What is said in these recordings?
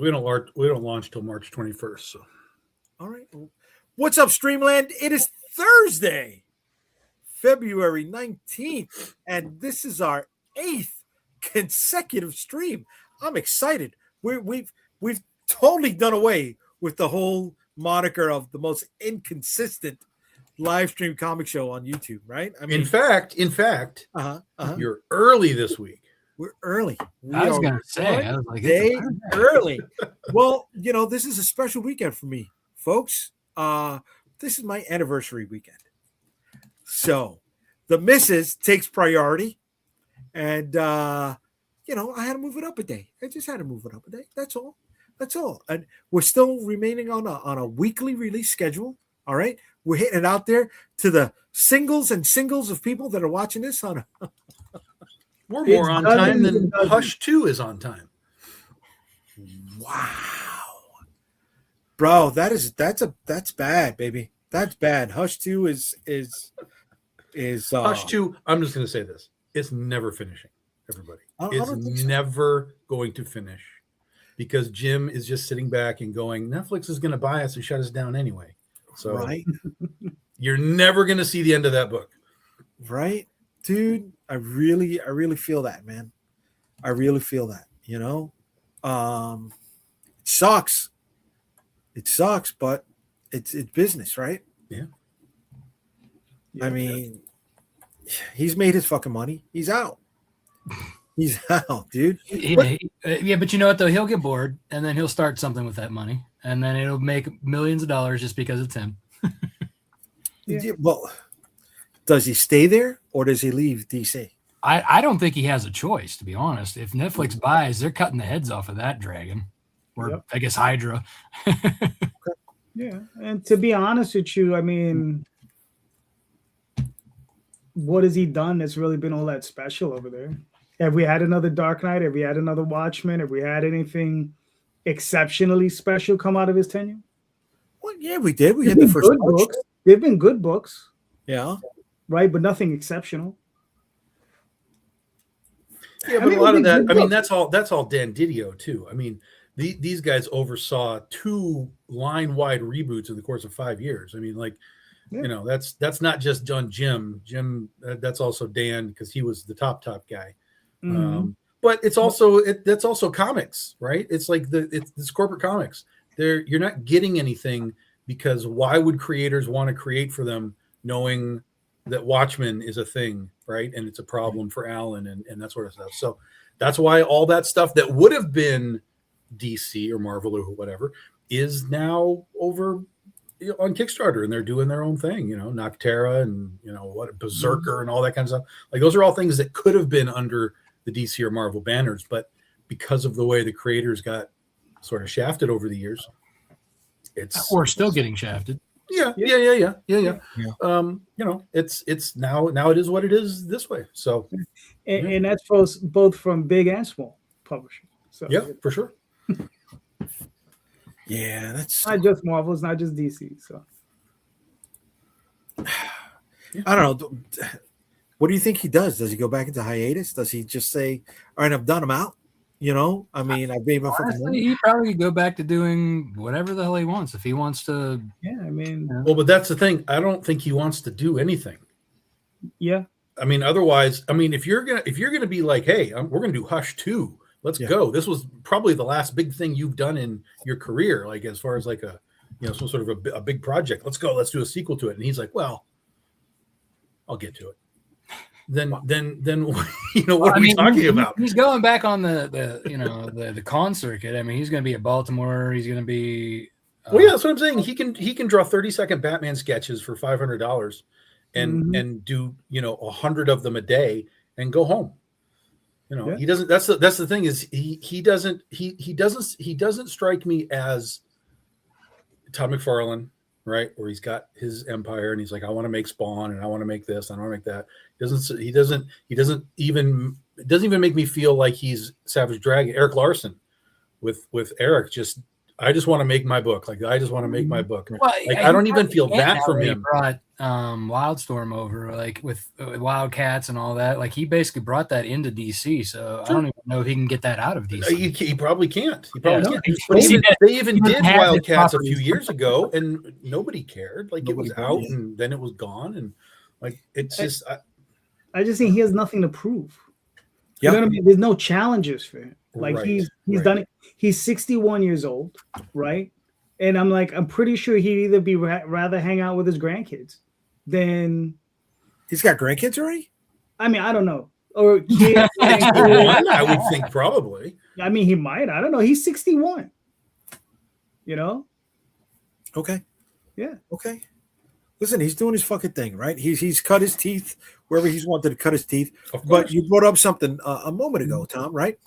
We don't launch till March 21st. So, all right. What's up, Streamland? It is Thursday, February 19th, and this is our 8th consecutive stream. I'm excited. We've totally done away with the whole moniker of the most inconsistent live stream comic show on YouTube, right? I mean, in fact, you're early this week. We're early. I was gonna say, I was like, day early. Well, this is a special weekend for me, folks. This is my anniversary weekend, so the missus takes priority, and I had to move it up a day. I just had to move it up a day. That's all. And we're still remaining on a weekly release schedule. All right, we're hitting it out there to the singles of people that are watching this on. We're more on time than Hush 2 is on time. Wow, bro, that's bad, baby. That's bad. Hush 2 is Hush 2. I'm just going to say this: it's never finishing. Everybody, it's never going to finish because Jim is just sitting back and going, Netflix is going to buy us and shut us down anyway. So right, you're never going to see the end of that book, right? Dude, I really feel that, man. I really feel that, it sucks. It sucks, but it's business, right? Yeah. I mean, he's made his fucking money. He's out. He's out, dude. Yeah, but you know what though? He'll get bored and then he'll start something with that money, and then it'll make millions of dollars just because it's him. Yeah. Well, does he stay there or does he leave DC? I don't think he has a choice, to be honest. If Netflix buys, they're cutting the heads off of that dragon, or I guess Hydra. Yeah, and to be honest with you, I mean, what has he done that's really been all that special over there? Have we had another Dark Knight? Have we had another Watchmen? Have we had anything exceptionally special come out of his tenure? Well, yeah, we did. We had the first books. They've been good books. Yeah. Right, but nothing exceptional. Yeah, but a lot of that, I mean, that's all Dan Didio too. I mean, these guys oversaw 2 line-wide reboots in the course of 5 years. I mean, that's not just done Jim. That's also Dan because he was the top guy. Mm-hmm. But it's also that's also comics, right? It's like it's corporate comics. You're not getting anything because why would creators want to create for them knowing that Watchmen is a thing, right? And it's a problem for Alan and that sort of stuff. So that's why all that stuff that would have been DC or Marvel or whatever is now over on Kickstarter, and they're doing their own thing, Noctera and Berserker and all that kind of stuff. Like those are all things that could have been under the DC or Marvel banners, but because of the way the creators got sort of shafted over the years, or still getting shafted. Yeah. It's now it is what it is this way. So, and that's both from big and small publishing. So yeah, for sure. Yeah, that's not just Marvel, it's not just DC. So I don't know. What do you think he does? Does he go back into hiatus? Does he just say, "All right, I'm done. I'm out"? I mean, I gave him. Honestly, he probably could go back to doing whatever the hell he wants if he wants to. Yeah, I mean, well, but that's the thing. I don't think he wants to do anything. Yeah, I mean, otherwise, I mean, if you're gonna be like, hey, we're gonna do Hush 2, let's go. This was probably the last big thing you've done in your career, like as far as like a some sort of a big project. Let's go. Let's do a sequel to it. And he's like, well, I'll get to it. Then what are we talking about? He's going back on the con circuit. I mean, he's going to be at Baltimore. He's going to be. Well, yeah, that's what I'm saying. He can draw 30-second Batman sketches for $500 and do 100 of them a day and go home. He doesn't. That's the thing is he doesn't strike me as Todd McFarlane, right? Where he's got his empire and he's like, I want to make Spawn and I want to make this, and I want to make that. He doesn't even make me feel like he's Savage Dragon, Eric Larson with Eric just I just want to make my book. Like, I just want to make my book. Well, Like, I don't even feel can't that now from that he him. Brought Wildstorm over, like with Wildcats and all that. Like he basically brought that into DC. So I don't even know if he can get that out of DC. He probably can't. He probably Yeah, can't. no, They even he doesn't did have his Wildcats a few properties. years ago, and nobody cared. Like, Nobody it was cared, out, yeah. and then it was gone, and like it's just. I just think he has nothing to prove. Yeah. You know what I mean? There's no challenges for him. Like Right, he's right. done it. He's 61 years old, right? And I'm pretty sure he'd either be rather hang out with his grandkids than. He's got grandkids already? I mean, I don't know. Or kids. One, I would think probably. I mean, he might. I don't know. He's 61. You know? Okay. Yeah. Okay. Listen, he's doing his fucking thing, right? He's cut his teeth wherever he's wanted to cut his teeth. Of But course. you brought up something a moment ago, Tom, right?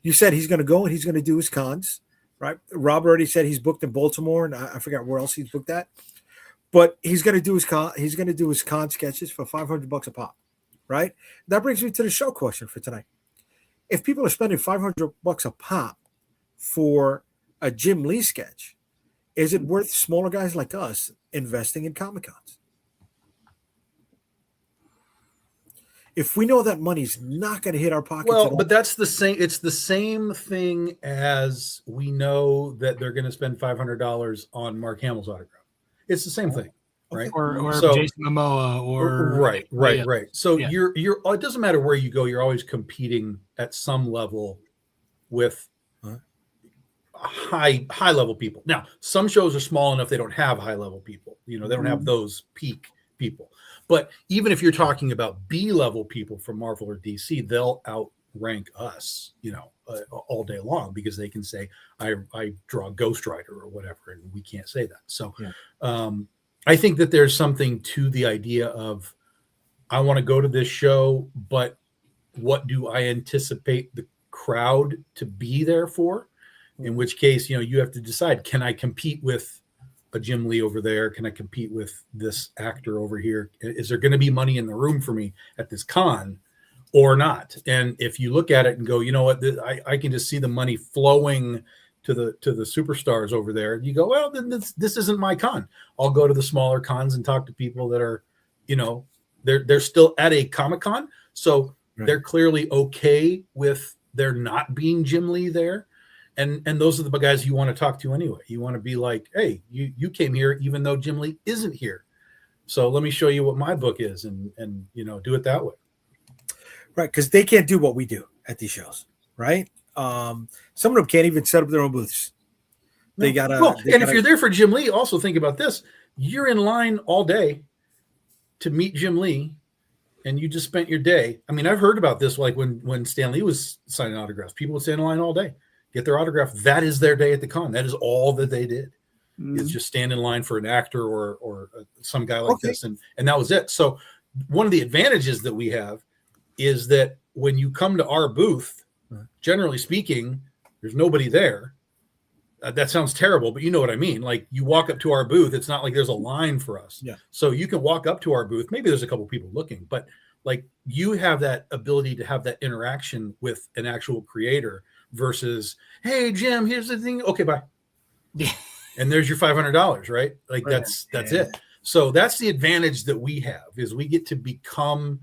You said he's going to go and he's going to do his cons, right? Rob already said he's booked in Baltimore, and I forgot where else he's booked at. But he's going to do his con. He's going to do his con sketches for $500 a pop, right? That brings me to the show question for tonight. If people are spending $500 a pop for a Jim Lee sketch, is it worth smaller guys like us investing in Comic Cons? If we know that money's not going to hit our pockets at Well, all, but that's the same. It's the same thing as we know that they're going to spend $500 on Mark Hamill's autograph. It's the same thing, right? or So- Jason Momoa or right. yeah. So Yeah. you're it doesn't matter where you go, you're always competing at some level with Huh? high level people. Now, some shows are small enough they don't have high level people. You know, they don't have those peak people. But even if you're talking about B level people from Marvel or DC, they'll outrank us, you know, all day long, because they can say I draw Ghost Rider or whatever, and we can't say that. So I think that there's something to the idea of, I want to go to this show, but what do I anticipate the crowd to be there for? In which case, you know, you have to decide, can I compete with a Jim Lee over there? Can I compete with this actor over here? Is there going to be money in the room for me at this con or not? And if you look at it and go, you know what, I can just see the money flowing to the superstars over there. You go, well, then this isn't my con. I'll go to the smaller cons and talk to people that are, you know, they're still at a Comic-Con, so they're clearly okay with there not being Jim Lee there. And those are the guys you want to talk to anyway. You want to be like, hey, you came here even though Jim Lee isn't here. So let me show you what my book is, and you know, do it that way. right? Because they can't do what we do at these shows, right? Some of them can't even set up their own booths. They gotta. Well, they and gotta- if you're there for Jim Lee, also think about this: you're in line all day to meet Jim Lee, and you just spent your day. I mean, I've heard about this, like when Stan Lee was signing autographs, people would stand in line all day, get their autograph. That is their day at the con. That is all that they did. Is just stand in line for an actor or some guy like this, and that was it. So one of the advantages that we have is that when you come to our booth, generally speaking, there's nobody there. That sounds terrible, but you know what I mean. Like, you walk up to our booth, it's not like there's a line for us. Yeah. So you can walk up to our booth. Maybe there's a couple people looking, but like, you have that ability to have that interaction with an actual creator versus, hey, Jim, here's the thing. Okay, bye. Yeah. And there's your $500, right? Like, that's it. So that's the advantage that we have, is we get to become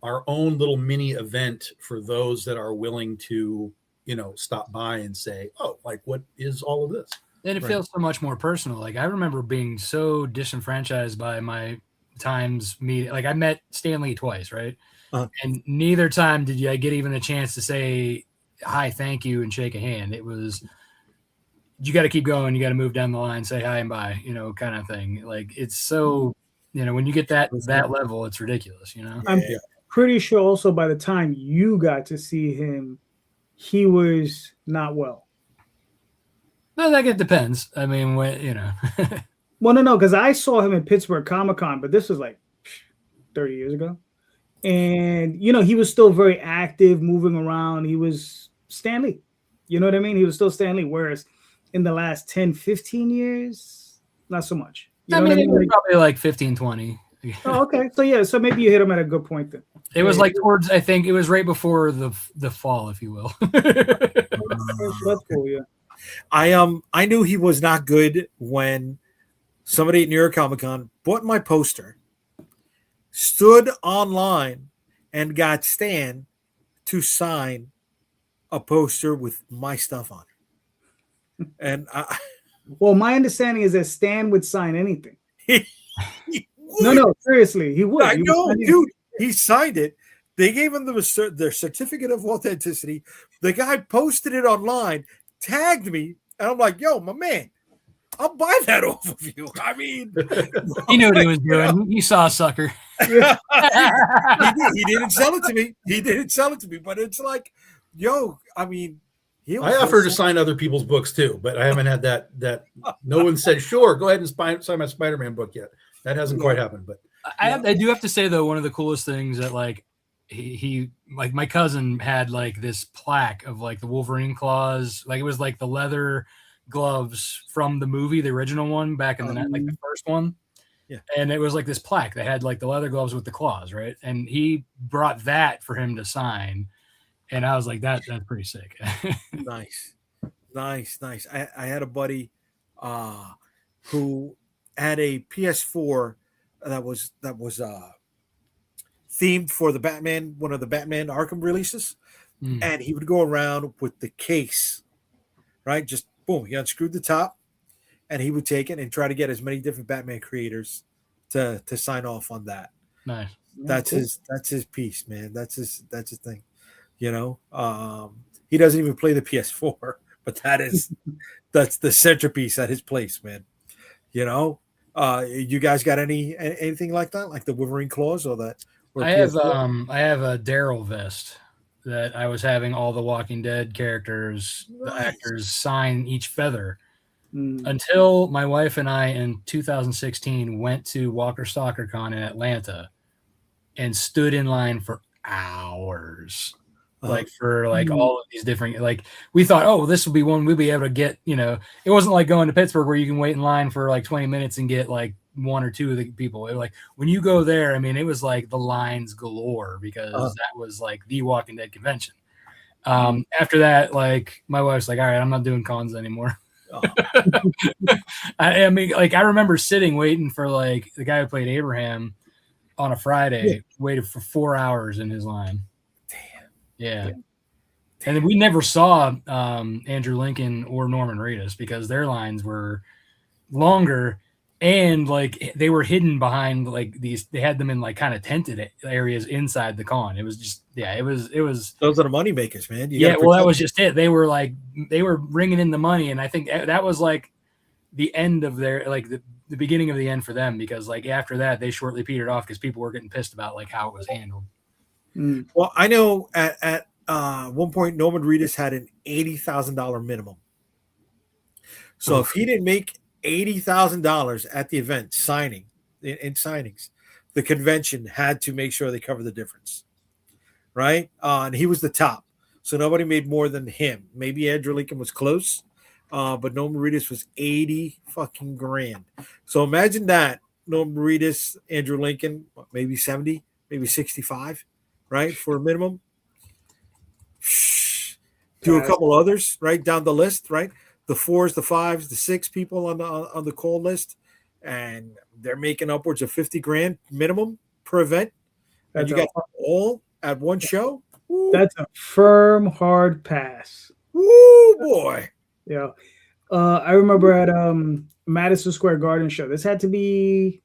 our own little mini event for those that are willing to, you know, stop by and say, oh, like, what is all of this? And it feels so much more personal. Like, I remember being so disenfranchised by my times meeting. Like, I met Stan Lee twice, right? And neither time did I get even a chance to say hi, thank you, and shake a hand. It was, you got to keep going. You got to move down the line, say hi and bye, you know, kind of thing. Like, it's so, you know, when you get that level, it's ridiculous, you know? I'm pretty sure also by the time you got to see him, he was not well. No, that depends. I mean, when, you know. Well, no, because I saw him in Pittsburgh Comic-Con, but this was like 30 years ago. And, you know, he was still very active, moving around. He was Stan Lee. You know what I mean? He was still Stan Lee. Whereas in the last 10, 15 years, not so much. You know I mean, what it was probably like 15, 20. Oh, okay. So, yeah. So maybe you hit him at a good point then. It was like towards, I think it was right before the fall, if you will. That's cool, yeah. I knew he was not good when somebody at New York Comic Con bought my poster, stood online, and got Stan to sign a poster with my stuff on it. And Well, my understanding is that Stan would sign anything. he No, seriously, he would. I He would know, sign dude. He signed it. They gave him their certificate of authenticity. The guy posted it online, tagged me, and I'm like, "Yo, my man, I'll buy that off of you." I mean, He knew what he was doing. You saw a sucker. he didn't sell it to me. He didn't sell it to me, but it's like, yo, I mean, I offer to sign other people's books too, but I haven't had that. No one said, "Sure, go ahead and sign my Spider-Man book" yet. That hasn't quite happened, but I do have to say though, one of the coolest things that like he like my cousin had like this plaque of like the Wolverine claws, like it was like the leather gloves from the movie, the original one back in the like the first one. Yeah. And it was like this plaque that had like the leather gloves with the claws, right? And he brought that for him to sign. And I was like, that's pretty sick. Nice. I had a buddy who had a PS4 that was themed for the Batman, one of the Batman Arkham releases. And he would go around with the case, right? Just boom, he unscrewed the top, and he would take it and try to get as many different Batman creators to sign off on that. Nice. That's his piece, man. That's his thing. You know, he doesn't even play the PS4, but that's the centerpiece at his place, man. You know, you guys got anything like that, like the Wolverine claws or that? Or I have a Daryl vest that I was having all the Walking Dead characters, the actors sign each feather. Until my wife and I in 2016 went to Walker Stalker Con in Atlanta and stood in line for hours. Like for like all of these different, like we thought, oh, this will be one we'll be able to get, you know, it wasn't like going to Pittsburgh where you can wait in line for like 20 minutes and get like one or two of the people. It was like when you go there, I mean, it was like the lines galore because that was like the Walking Dead convention. After that, like my wife's like, all right, I'm not doing cons anymore. I mean, like I remember sitting waiting for like the guy who played Abraham on a Friday, waited for 4 hours in his line. Yeah. And then we never saw Andrew Lincoln or Norman Reedus because their lines were longer and like they were hidden behind like these. They had them in like kind of tented areas inside the con. It was just it was. Those are the money makers, man. Well, that was just it. They were bringing in the money, and I think that was like the end of their like the beginning of the end for them because like after that they shortly petered off because people were getting pissed about like how it was handled. Well, I know at one point Norman Reedus had an $80,000 minimum. So if he didn't make $80,000 at the event signing in signings, the convention had to make sure they cover the difference, right? And he was the top, so nobody made more than him. Maybe Andrew Lincoln was close, but Norman Reedus was 80 fucking grand. So imagine that Norman Reedus, Andrew Lincoln, maybe 70, maybe 65. Right, for a minimum. Do a couple others right down the list, right? The 4s, the 5s, the 6 people on the call list, and they're making upwards of 50 grand minimum per event. And you got all at one show. Woo. That's a firm hard pass. Woo, boy. Yeah, I remember at Madison Square Garden show. This had to be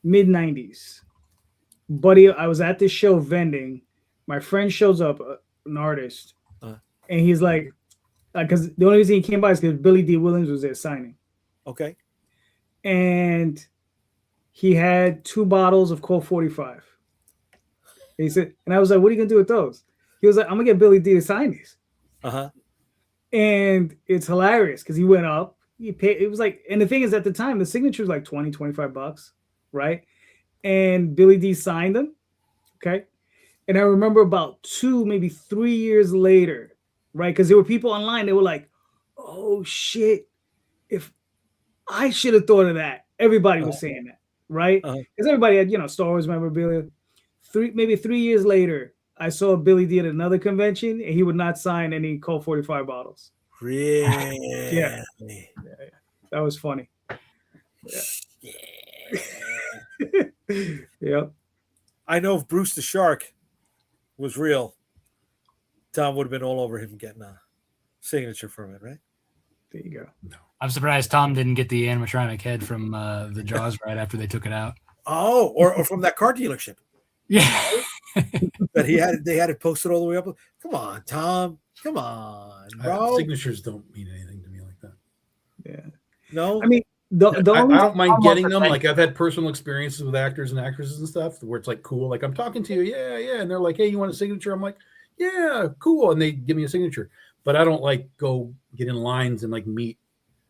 mid '90s. Buddy, I was at this show vending. My friend shows up, an artist, and he's like, because the only reason he came by is because Billy D. Williams was there signing. Okay. And he had 2 bottles of Colt 45. He said, and I was like, what are you gonna do with those? He was like, I'm gonna get Billy D to sign these. And it's hilarious because he went up, he paid, it was like, and the thing is at the time, the signature was like $20-25, right? And Billy D signed them. Okay. And I remember about 2, maybe 3 years later, right? Because there were people online, they were like, oh shit, if I should have thought of that. Everybody was saying that, right? Because everybody had, Star Wars memorabilia. Maybe 3 years later, I saw Billy D at another convention and he would not sign any Colt 45 bottles. Really? That was funny. Yep. I know if Bruce the Shark was real, Tom would have been all over him getting a signature from it, right? There you go. I'm surprised Tom didn't get the animatronic head from the Jaws right after they took it out. Oh, or from that car dealership Yeah. that they had it posted all the way up. Come on, Tom. Come on, bro. Signatures don't mean anything to me like that. Yeah. No, I mean, the I only don't mind problem getting with them. that- Like I've had personal experiences with actors and actresses and stuff where it's like cool. Like I'm talking to you, yeah, and they're like, "Hey, you want a signature?" I'm like, "Yeah, cool," and they give me a signature. But I don't like go get in lines and like meet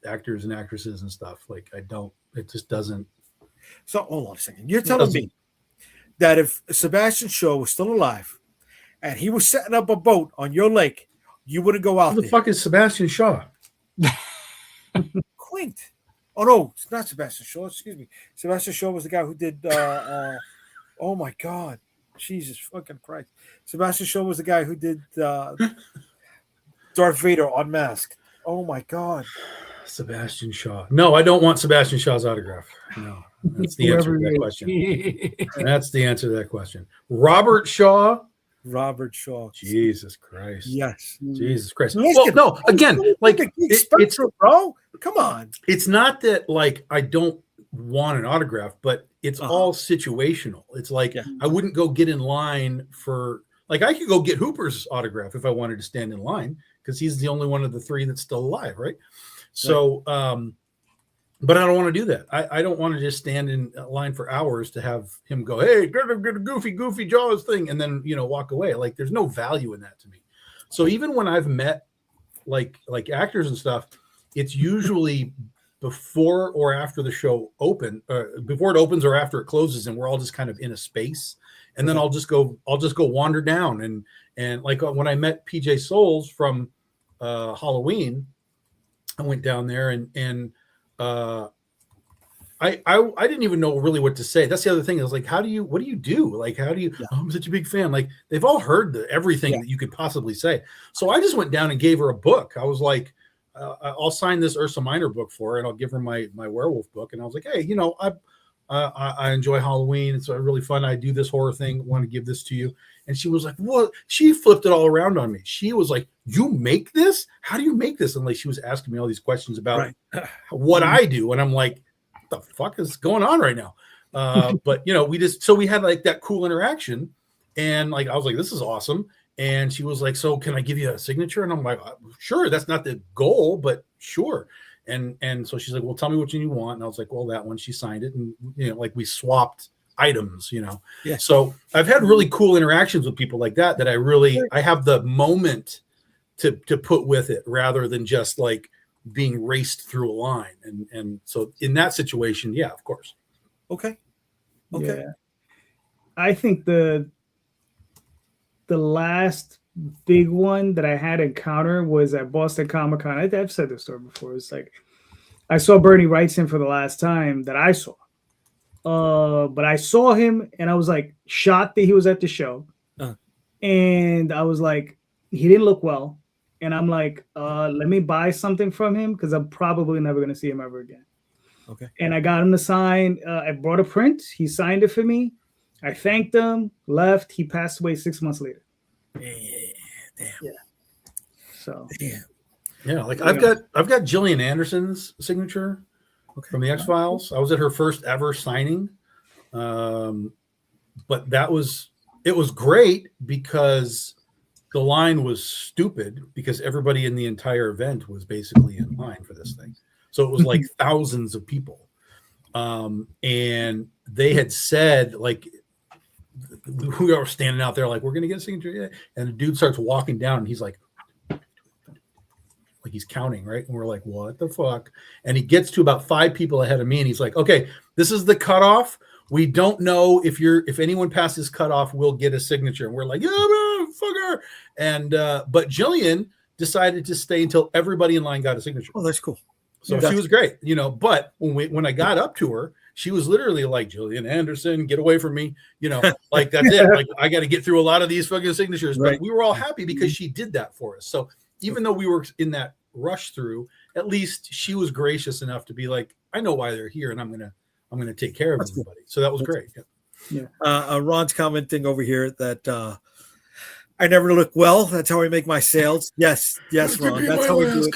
actors and actresses and stuff. Like I don't. It just doesn't. So hold on a second. You're telling me that if Sebastian Shaw was still alive and he was setting up a boat on your lake, you wouldn't go out Who the there? fuck is Sebastian Shaw? Quint. Oh no, it's not Sebastian Shaw. Excuse me. Sebastian Shaw was the guy who did. Oh my God, Jesus fucking Christ! Sebastian Shaw was the guy who did Darth Vader Unmasked. Oh my God. Sebastian Shaw. No, I don't want Sebastian Shaw's autograph. No, that's the answer to that question. That's the answer to that question. Robert Shaw. Robert Shaw. Jesus Christ. Yes. Jesus Christ. Listen, Well, no, again, like it's bro. Come on. it's not that like I don't want an autograph, but it's all situational. It's like I wouldn't go get in line for like I could go get Hooper's autograph if I wanted to stand in line because he's the only one of the three that's still alive, right? So but I don't want to do that. I don't want to just stand in line for hours to have him go, "Hey, get a goofy Jaws thing," and then walk away. Like there's no value in that to me. So even when I've met like actors and stuff, it's usually before or after the show before it opens or after it closes, and we're all just kind of in a space. And then I'll just go wander down and like when I met PJ Souls from Halloween, I went down there and I didn't even know really what to say. That's the other thing. I was like, what do you do? Like, how do you, I'm such a big fan. Like they've all heard everything that you could possibly say. So I just went down and gave her a book. I was like, I'll sign this Ursa Minor book for her and I'll give her my werewolf book. And I was like, hey, I enjoy Halloween. It's really fun. I do this horror thing. Want to give this to you. And she was like, what? She flipped it all around on me. She was like, you make this? How do you make this? And like, she was asking me all these questions about what I do. And I'm like, what the fuck is going on right now? But we had like that cool interaction. And like, I was like, this is awesome. And she was like, so can I give you a signature? And I'm like, sure. That's not the goal, but sure. And so she's like, well, tell me what you want. And I was like, well, that one. She signed it. And, like we swapped items, Yeah. So I've had really cool interactions with people like that I have the moment to put with it rather than just like being raced through a line. And so in that situation, yeah, of course. Okay. Yeah. I think the last big one that I had encounter was at Boston Comic Con. I've said this story before. It's like I saw Bernie Wrightson for the last time that I saw. But I saw him and I was like shocked that he was at the show. And I was like, he didn't look well. And I'm like, let me buy something from him because I'm probably never going to see him ever again. Okay. And I got him to sign. I brought a print. He signed it for me. I thanked him, left. He passed away 6 months later. Damn. Yeah. So. Damn. Yeah. Like I've got Gillian Anderson's signature from the X-Files. I was at her first ever signing. But it was great because the line was stupid because everybody in the entire event was basically in line for this thing. So it was like thousands of people. And they had said, like, we were standing out there, like, we're going to get a signature. Yeah. And the dude starts walking down and he's like he's counting, right? And we're like, what the fuck? And he gets to about 5 people ahead of me and he's like, okay, this is the cutoff. We don't know if anyone passes cutoff, we'll get a signature. And we're like, yeah, man, fuck her. And but Jillian decided to stay until everybody in line got a signature. Oh, that's cool. So she was great, but when I got up to her, she was literally like, Gillian Anderson, get away from me. Like that's it. Like I got to get through a lot of these fucking signatures, but we were all happy because she did that for us. So even though we were in that rush through. At least she was gracious enough to be like, I know why they're here, and I'm gonna take care of That's everybody. So that was great. Ron's commenting over here that I never look well. That's how I make my sales. Yes, Ron. That's how we do it.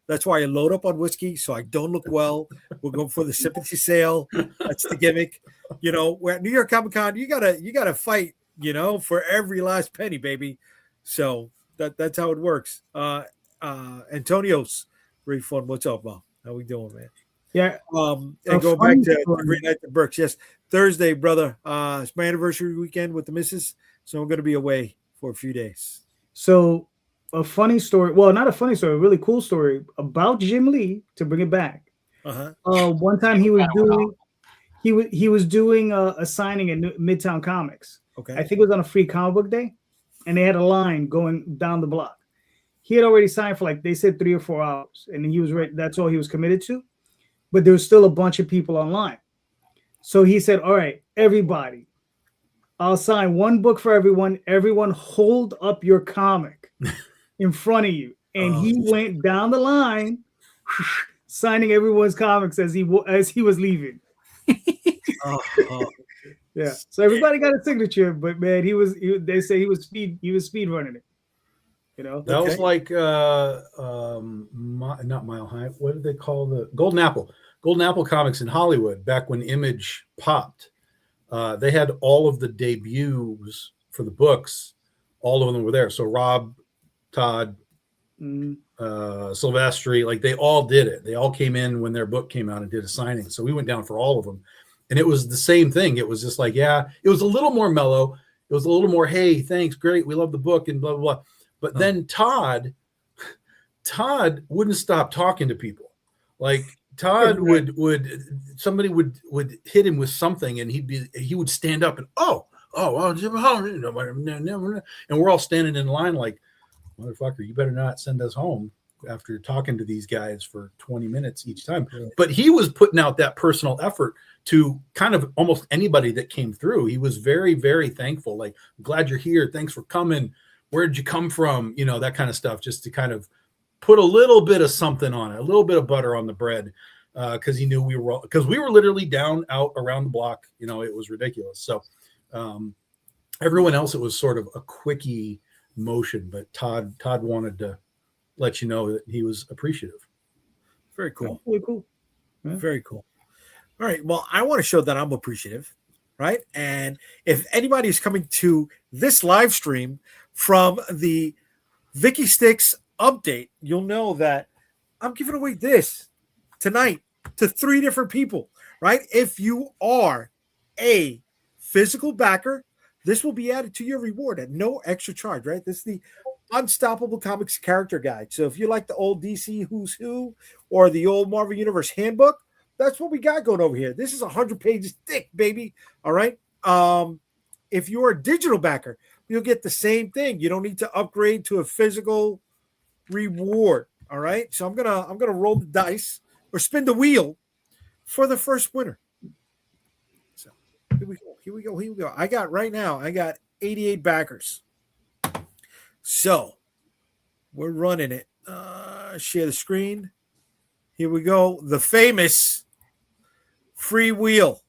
That's why I load up on whiskey so I don't look well. We'll go for the sympathy sale. That's the gimmick. You know, we're at New York Comic Con. You gotta fight. You know, for every last penny, baby. So that's how it works. Antonio's refund. What's up, Bob? How we doing, man? Yeah. And go back to Green Knight and Burks. Yes, Thursday, brother. It's my anniversary weekend with the missus, so I'm going to be away for a few days. So a funny story. Well, not a funny story. A really cool story about Jim Lee. To bring it back. One time he was doing a signing at Midtown Comics. Okay. I think it was on a free comic book day, and they had a line going down the block. He had already signed for, like they said, 3 or 4 hours, and he was ready. That's all he was committed to. But there was still a bunch of people online. So he said, all right, everybody, I'll sign one book for everyone. Everyone hold up your comic in front of you. And he went down the line signing everyone's comics as he was leaving. Yeah. So everybody got a signature, but man, they say he was speed running it. You know, that was like not Mile High. What did they call the Golden Apple? Golden Apple Comics in Hollywood back when Image popped. They had all of the debuts for the books. All of them were there. So Rob, Todd, Silvestri, like they all did it. They all came in when their book came out and did a signing. So we went down for all of them, and it was the same thing. It was just like, yeah, it was a little more mellow. It was a little more, hey, thanks, great, we love the book, and blah blah blah. But then Todd wouldn't stop talking to people. Like Todd would somebody would hit him with something, and he would stand up and and we're all standing in line like, motherfucker, you better not send us home after talking to these guys for 20 minutes each time. Yeah. But he was putting out that personal effort to kind of almost anybody that came through. He was very, very thankful. Like, glad you're here. Thanks for coming. Where'd you come from? You know, that kind of stuff, just to kind of put a little bit of something on it, a little bit of butter on the bread, because he knew we were literally down out around the block. You know, it was ridiculous. So everyone else, it was sort of a quickie motion, but Todd wanted to let you know that he was appreciative. Very cool. Really cool. Yeah. Very cool. All right. Well, I want to show that I'm appreciative, right? And if anybody is coming to this live stream from the Vicky Sticks update, you'll know that I'm giving away this tonight to 3 different people, right? If you are a physical backer, this will be added to your reward at no extra charge, right? This is the Unstoppable Comics Character Guide. So if you like the old DC Who's Who or the old Marvel Universe Handbook, that's what we got going over here. This is 100 pages thick, baby. All right. If you're a digital backer, you'll get the same thing. You don't need to upgrade to a physical reward. All right. So I'm gonna roll the dice or spin the wheel for the first winner. So here we go. I got 88 backers. So we're running it. Share the screen. Here we go. The famous free wheel.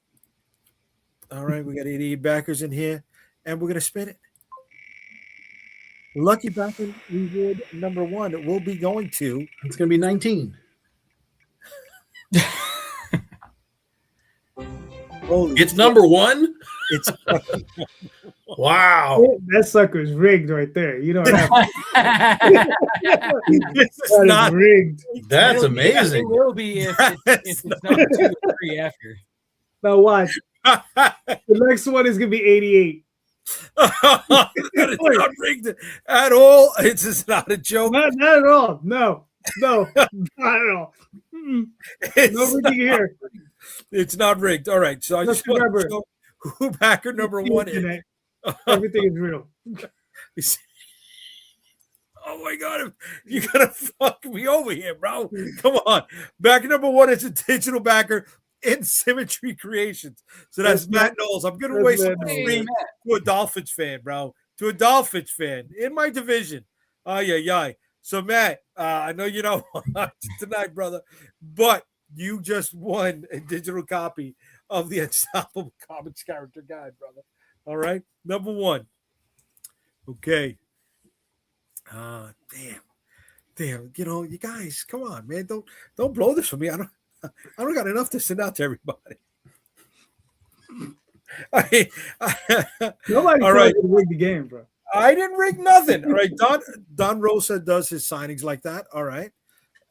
All right, we got 88 backers in here, and we're gonna spin it. Lucky backer reward number 1 will be going to. It's gonna be 19. It's number 1. It's wow. That sucker's rigged right there. You don't have this is not rigged. That's amazing. It will be if it's number 2 or 3 after. Now watch. The next one is gonna be 88. It's not rigged at all. It's just not a joke. Not at all. No, not at all. Nobody here. It's not rigged. All right. So I just want to show who backer number 1 is. Everything is real. Oh my God. You're going to fuck me over here, bro. Come on. Backer number 1 is a digital backer in Symmetry Creations. So that's Matt Knowles. I'm giving away some free to a Dolphins fan, bro. To a Dolphins fan in my division. Yeah. So Matt, I know you don't watch tonight, brother, but you just won a digital copy of the Unstoppable Comics Character Guide, brother. All right, number 1. Okay. Damn. You know, you guys, come on, man. Don't blow this for me. I don't got enough to send out to everybody. Nobody all right. to rig the game, bro. I didn't rig nothing. All right. Don Rosa does his signings like that. All right.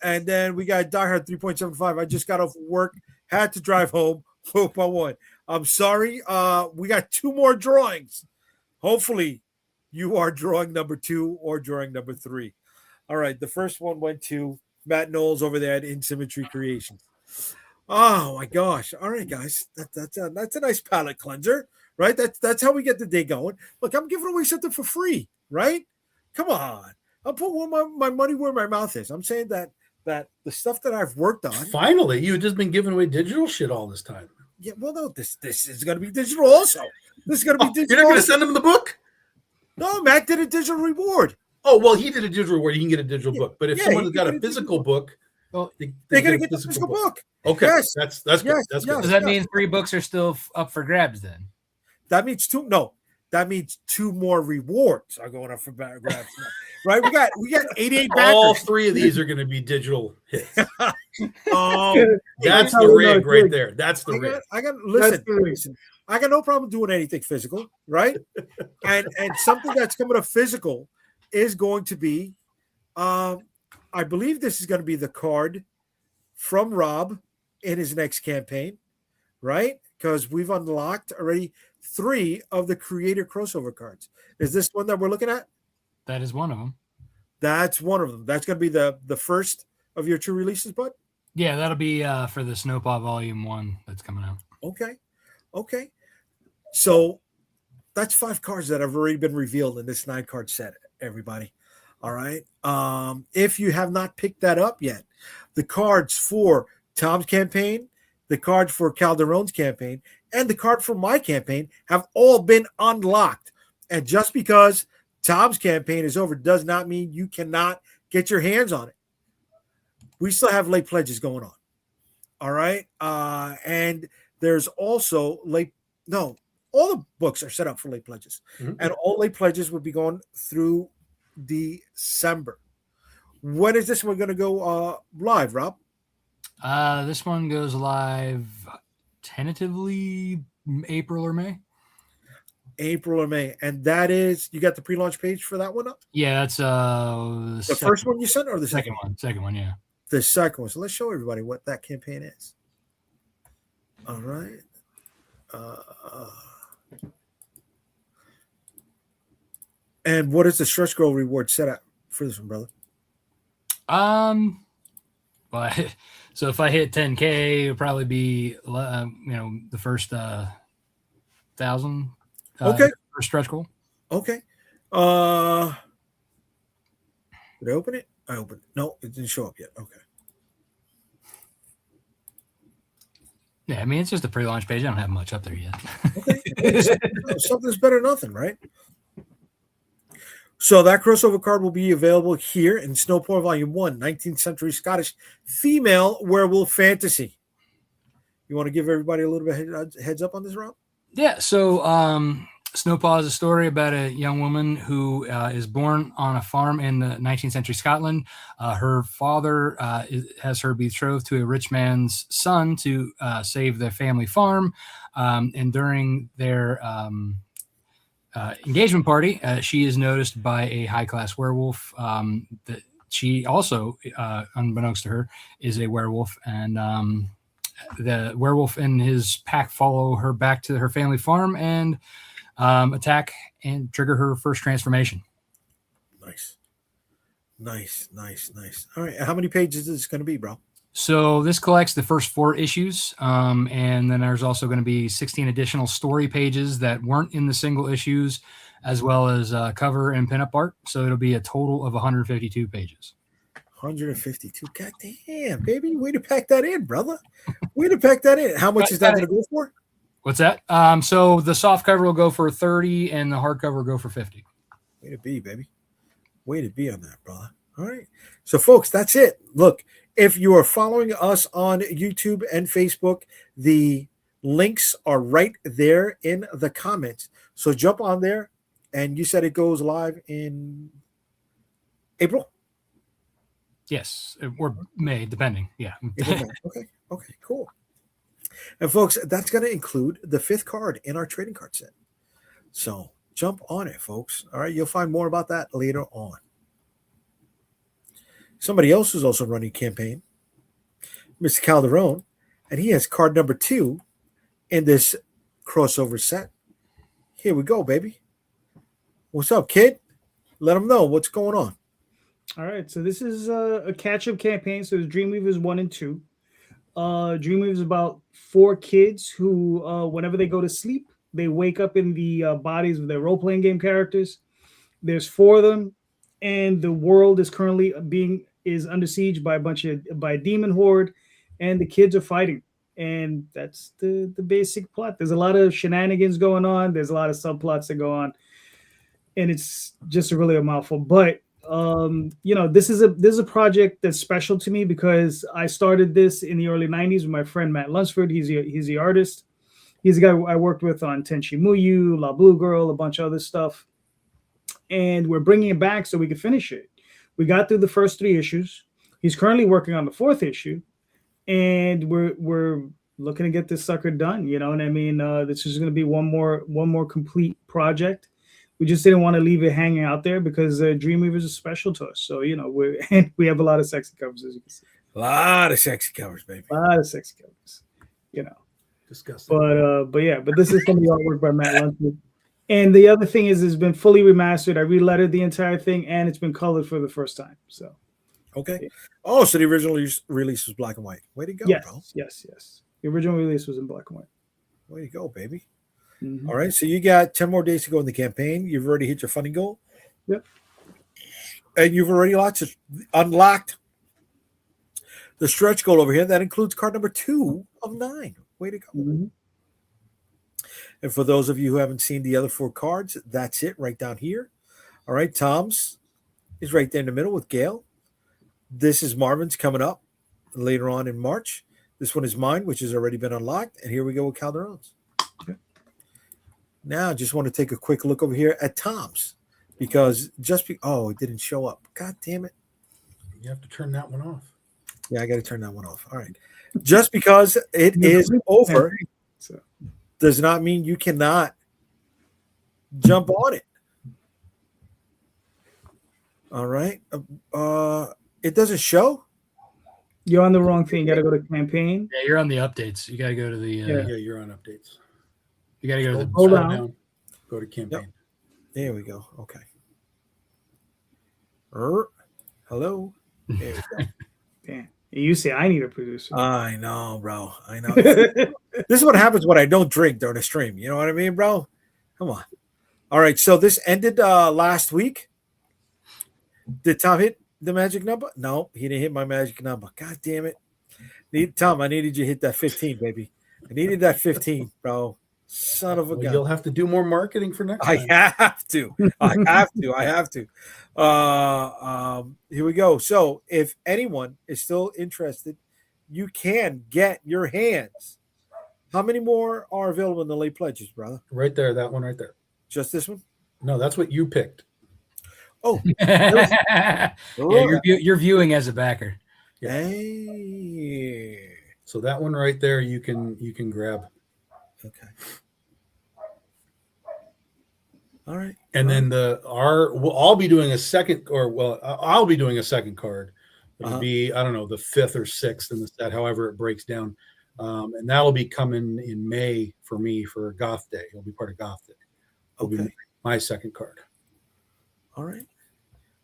And then we got Die Hard 3.75. I just got off work, had to drive home. Hope I won. I'm sorry. We got 2 more drawings. Hopefully, you are drawing number 2 or drawing number 3. All right. The first one went to Matt Knowles over there at In Symmetry Creations. Oh my gosh! All right, guys, that's a nice palate cleanser, right? That's how we get the day going. Look, I'm giving away something for free, right? Come on, I'm putting my money where my mouth is. I'm saying that the stuff that I've worked on. Finally, you've just been giving away digital shit all this time. Yeah, well, no, this is going to be digital also. This is going to be digital. You're not going to send him the book? No, Matt did a digital reward. Oh well, he did a digital reward. He can get a digital book, but if someone's got a physical book, Well, they're going to get the physical book. Okay, Yes. that's good. Yes. That's Yes. good. does that mean 3 books are still up for grabs then? That means 2. No, that means 2 more rewards are going up for grabs. Right? We got 88 backers. All 3 of these are going to be digital hits. Oh, That's how the we know rig it's right rigged. there. That's the rig. I got That's the rig. listen. I got no problem doing anything physical, right? and something that's coming up physical is going to be, I believe this is going to be the card from Rob in his next campaign, right? Because we've unlocked already 3 of the creator crossover cards. Is this one that we're looking at? That is one of them. That's one of them. That's going to be the first of your 2 releases, bud? Yeah, that'll be for the Snowpaw Volume 1 that's coming out. Okay. So that's 5 cards that have already been revealed in this 9-card set, everybody. All right. If you have not picked that up yet, the cards for Tom's campaign, the card for Calderon's campaign, and the card for my campaign have all been unlocked. And just because Tom's campaign is over does not mean you cannot get your hands on it. We still have late pledges going on. All right. And there's also all the books are set up for late pledges. Mm-hmm. And all late pledges will be going through December. When is this one going to go live, Rob? This one goes live tentatively April or May. April or May. And that is, you got the pre-launch page for that one up? Yeah, that's The first one you sent or the second one? Second one, yeah. The second one. So let's show everybody what that campaign is. All right. And what is the stretch goal reward set up for this one, brother? Well, so if I hit 10K, it'll probably be the first 1,000. Okay. First stretch goal. Okay. Did I open it? I opened it. No, it didn't show up yet. Okay. Yeah, I mean it's just a pre-launch page. I don't have much up there yet. Okay. Something's better than nothing, right? So that crossover card will be available here in Snowpaw Volume 1, 19th Century Scottish Female Werewolf Fantasy. You want to give everybody a little bit of heads up on this, Rob? Yeah, so Snowpaw is a story about a young woman who is born on a farm in the 19th century Scotland. Her father has her betrothed to a rich man's son to save their family farm. And during their engagement party, she is noticed by a high-class werewolf that she also, unbeknownst to her, is a werewolf. And the werewolf and his pack follow her back to her family farm and attack and trigger her first transformation. Nice. All right. How many pages is this going to be, bro? So this collects the first 4 issues. And then there's also going to be 16 additional story pages that weren't in the single issues, as well as cover and pinup art. So it'll be a total of 152 pages. 152. God damn, baby. Way to pack that in, brother. Way to pack that in. How much is that going to go for? What's that? So the soft cover will go for 30 and the hardcover will go for 50. Way to be, baby. Way to be on that, brother. All right. So, folks, that's it. Look, if you are following us on YouTube and Facebook, the links are right there in the comments. So jump on there. And you said it goes live in April? Yes, or May, depending. Yeah. Okay. Okay, cool. And folks, that's going to include the 5th card in our trading card set. So jump on it, folks. All right. You'll find more about that later on. Somebody else who's also running a campaign, Mr. Calderon, and he has card number 2 in this crossover set. Here we go, baby. What's up, kid? Let them know what's going on. All right, so this is a catch-up campaign. So there's Dreamweavers 1 and 2. Dreamweavers is about 4 kids who, whenever they go to sleep, they wake up in the bodies of their role-playing game characters. There's 4 of them, and the world is currently is under siege by a demon horde, and the kids are fighting. And that's the basic plot. There's a lot of shenanigans going on. There's a lot of subplots that go on, and it's just really a mouthful. But this is a project that's special to me because I started this in the early 90s with my friend Matt Lunsford. He's the artist. He's the guy I worked with on Tenchi Muyu, La Blue Girl, a bunch of other stuff. And we're bringing it back so we could finish it. We got through the first 3 issues. He's currently working on the 4th issue, and we're looking to get this sucker done. You know what I mean? This is going to be one more complete project. We just didn't want to leave it hanging out there because Dreamweavers is special to us. So we have a lot of sexy covers, as you can see. A lot of sexy covers, baby. A lot of sexy covers. Disgusting. But this is some of the artwork by Matt Lunsford. And the other thing is, it's been fully remastered. I relettered the entire thing, and it's been colored for the first time. So, okay. Yeah. Oh, so the original release was black and white. Way to go, bro. Yes. The original release was in black and white. Way to go, baby. Mm-hmm. All right. So you got 10 more days to go in the campaign. You've already hit your funding goal. Yep. And you've already unlocked the stretch goal over here. That includes card number 2 of 9. Way to go. Mm-hmm. And for those of you who haven't seen the other 4 cards, that's it right down here. All right. Tom's is right there in the middle with Gail. This is Marvin's coming up later on in March. This one is mine, which has already been unlocked. And here we go with Calderon's. Okay. Now, just want to take a quick look over here at Tom's because it didn't show up. God damn it. You have to turn that one off. Yeah, I got to turn that one off. All right. Just because it is over does not mean you cannot jump on it. All right. It doesn't show. You're on the wrong thing. You got to go to campaign. Yeah, you're on the updates. You got to go to the. Yeah, you're on updates. You got to go to the. Hold Scroll on. down. Go to campaign. Yep. There we go. Okay. Hello. There we go. Damn. You say I need a producer. I know, bro. I know. This is what happens when I don't drink during a stream. You know what I mean, bro? Come on. All right. So this ended last week. Did Tom hit the magic number? No, he didn't hit my magic number. God damn it. Tom, I needed you to hit that 15, baby. I needed that 15, bro. Son of a gun. You'll have to do more marketing for next time. I have to. Here we go. So if anyone is still interested, you can get your hands. How many more are available in the late pledges, brother? Right there, that one right there. Just this one? No, that's what you picked. Oh. Yeah, you're viewing as a backer. Hey. So that one right there, you can grab. Okay. All right. And then I'll be doing a second, I'll be doing a second card. It'll be, I don't know, the 5th or 6th in the set, however it breaks down. And that'll be coming in May for me for Goth Day. It'll be part of Goth Day. It'll be my second card. All right.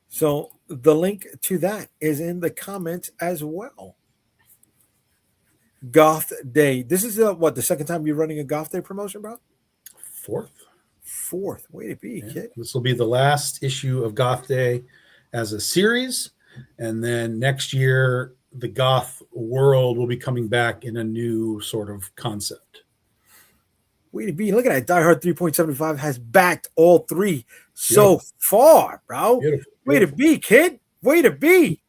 So the link to that is in the comments as well. Goth Day. This is the second time you're running a Goth Day promotion, bro? Fourth. Way to be, kid. This will be the last issue of Goth Day as a series. And then next year, the Goth world will be coming back in a new sort of concept. Way to be. Look at that. Die Hard 3.75 has backed all 3 so far, bro. Beautiful. Way to be, kid. Way to be.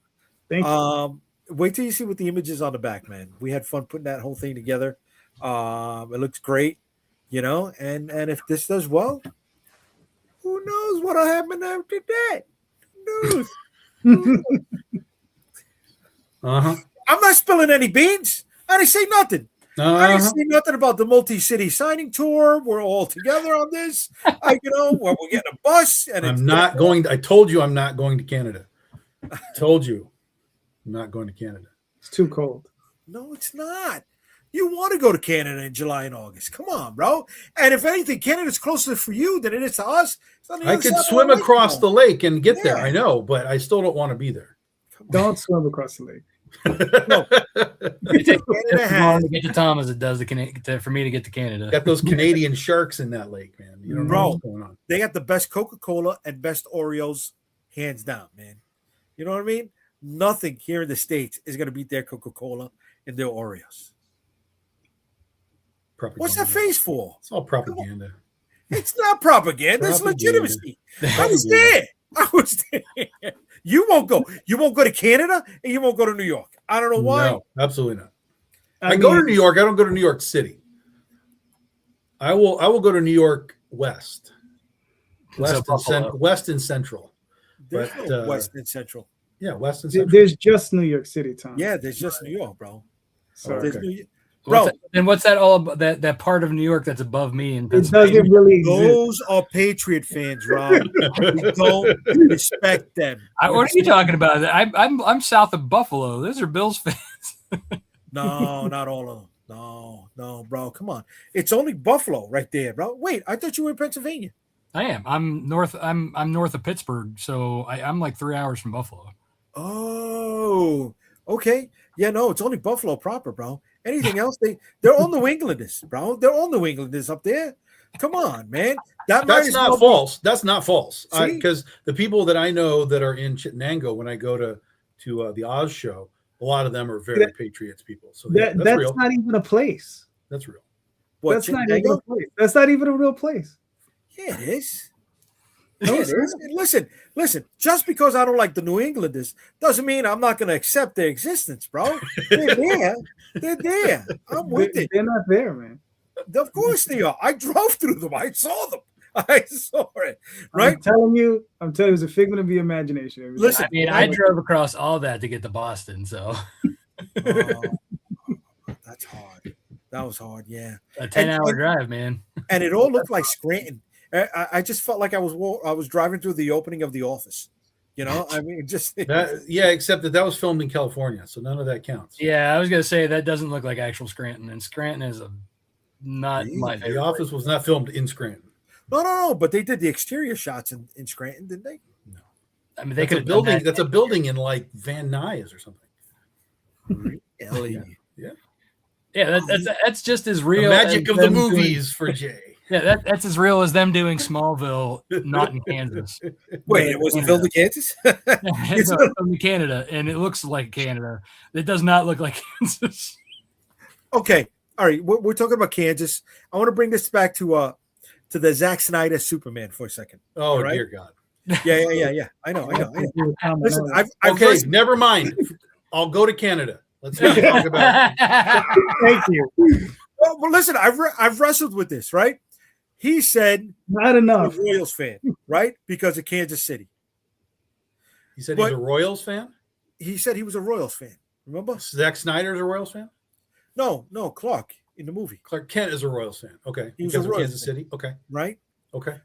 Thank you. Wait till you see what the image is on the back, man. We had fun putting that whole thing together. It looks great, and if this does well, who knows what'll happen after that? Who knows? I'm not spilling any beans. I didn't say nothing. I didn't say nothing about the multi-city signing tour. We're all together on this. We're getting a bus, and I'm not going. I told you I'm not going to Canada. I told you I'm not going to Canada. It's too cold. No, it's not. You want to go to Canada in July and August. Come on, bro. And if anything, Canada's closer for you than it is to us. I could swim across the lake and get there. I know, but I still don't want to be there. Don't swim across the lake. No. It takes as long to get to Tom as it does for me to get to Canada. Got those Canadian sharks in that lake, man. You don't know what's going on. They got the best Coca-Cola and best Oreos, hands down, man. You know what I mean? Nothing here in the States is going to beat their Coca-Cola and their Oreos. Propaganda. What's that face for? It's all propaganda. It's not propaganda. It's legitimacy. I was there. You won't go. You won't go to Canada, and you won't go to New York. I don't know why. No, absolutely not. I go to New York. I don't go to New York City. I will go to New York West. West and Central. There's no West and Central. Yeah, West and Central. There's just New York City, Tom. Yeah, there's just New York, bro. Bro, and what's that all about? That part of New York that's above me in Pennsylvania? It doesn't really exist. Those are Patriot fans, Rob. We don't respect them. What are you talking about? I'm south of Buffalo. Those are Bills fans. No, not all of them. No, bro. Come on. It's only Buffalo right there, bro. Wait, I thought you were in Pennsylvania. I am. I'm north of Pittsburgh, so I'm like 3 hours from Buffalo. Oh, okay. Yeah, no, it's only Buffalo proper, bro. Anything else? They're all New Englanders, bro. They're all New Englanders up there. Come on, man. That's not false. That's not false. Because the people that I know that are in Chittenango, when I go to the Oz show, a lot of them are very Patriots people. So that's real. Not even a place. That's real. What, that's not even a place. That's not even a real place. Yeah, it is. No, it is. Listen. Just because I don't like the New Englanders doesn't mean I'm not going to accept their existence, bro. They're there. They're there. I'm with it. They're not there, man. Of course they are. I drove through them. I saw them. I saw it. Right? I'm telling you, it's a figment of your imagination. Listen, I mean, I drove across all that to get to Boston, so. That's hard. That was hard, yeah. A 10-hour drive, man. And it all looked like Scranton. I just felt like I was driving through the opening of The Office. I mean, just except that was filmed in California, so none of that counts. Yeah, I was gonna say that doesn't look like actual Scranton, and Scranton is not my favorite. The Office was not filmed in Scranton. No, but they did the exterior shots in Scranton, didn't they? No, I mean they could building. That's a building in like Van Nuys or something. Yeah, that's just as real. The magic of the movies for Jay. Yeah, that's as real as them doing Smallville, not in Kansas. Wait, it wasn't filmed in Kansas? It's filmed in Canada, and it looks like Canada. It does not look like Kansas. Okay, all right. We're talking about Kansas. I want to bring this back to the Zack Snyder Superman for a second. Oh, right? Dear God. Yeah. I know. Listen, I've never mind. I'll go to Canada. Let's not talk about it. Thank you. Well, listen, I've wrestled with this, right? He said not enough. He's a Royals fan, right? Because of Kansas City. He said he's a Royals fan? He said he was a Royals fan. Remember? Zack Snyder's a Royals fan? No, Clark in the movie. Clark Kent is a Royals fan. Okay. He was because a of Kansas City. Okay. Right? Okay.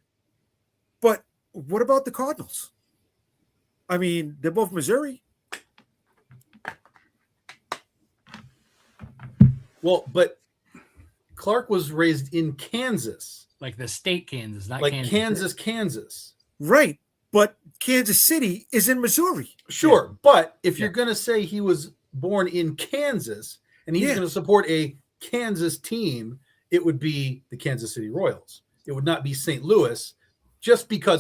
But what about the Cardinals? I mean, they're both Missouri. Well, but Clark was raised in Kansas. Like the state Kansas, not like Kansas. Kansas. Right. But Kansas City is in Missouri. Sure. Yeah. But if you're going to say he was born in Kansas and he's going to support a Kansas team, it would be the Kansas City Royals. It would not be St. Louis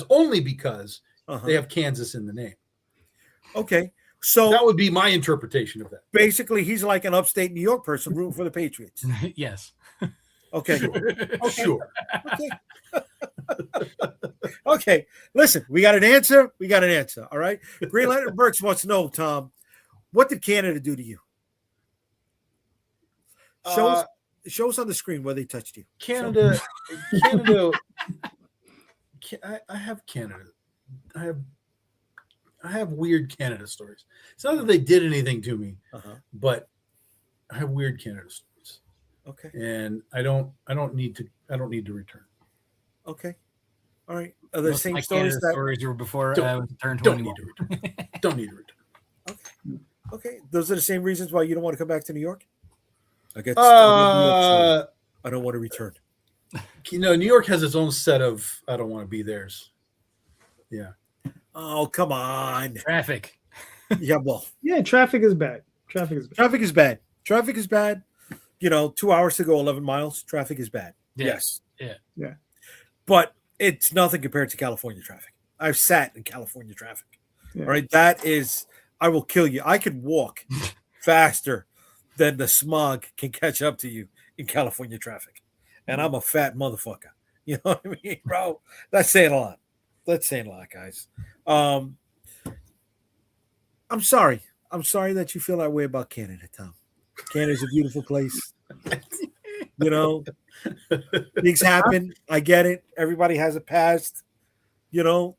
only because they have Kansas in the name. Okay. So that would be my interpretation of that. Basically, he's like an upstate New York person rooting for the Patriots. Yes. Okay. Sure. Okay. Okay. Listen, we got an answer. We got an answer. All right. Green Lantern Burks wants to know, Tom, what did Canada do to you? Show us on the screen where they touched you. Canada. I have Canada. I have weird Canada stories. It's not that they did anything to me, but I have weird Canada stories. Okay. And I don't need to return. Okay. All right. Are the Most same of my stories Canada that stories were before Don't- I was turned Don't 21. need to return. Don't need to return. okay. Those are the same reasons why you don't want to come back to New York? I guess I don't want to return. New York has its own set of I don't want to be theirs. Yeah. Oh, come on. Traffic. Yeah, well. Yeah, traffic is bad. Traffic is bad. Traffic is bad. Traffic is bad. 2 hours to go 11 miles. Traffic is bad. Yeah. Yes. Yeah. But it's nothing compared to California traffic. I've sat in California traffic. Yeah. All right. That is, I will kill you. I could walk faster than the smog can catch up to you in California traffic. And I'm a fat motherfucker. You know what I mean, bro? That's saying a lot. That's saying a lot, guys. I'm sorry. I'm sorry that you feel that way about Canada, Tom. Canada's a beautiful place. Things happen. I get it. Everybody has a past. They won't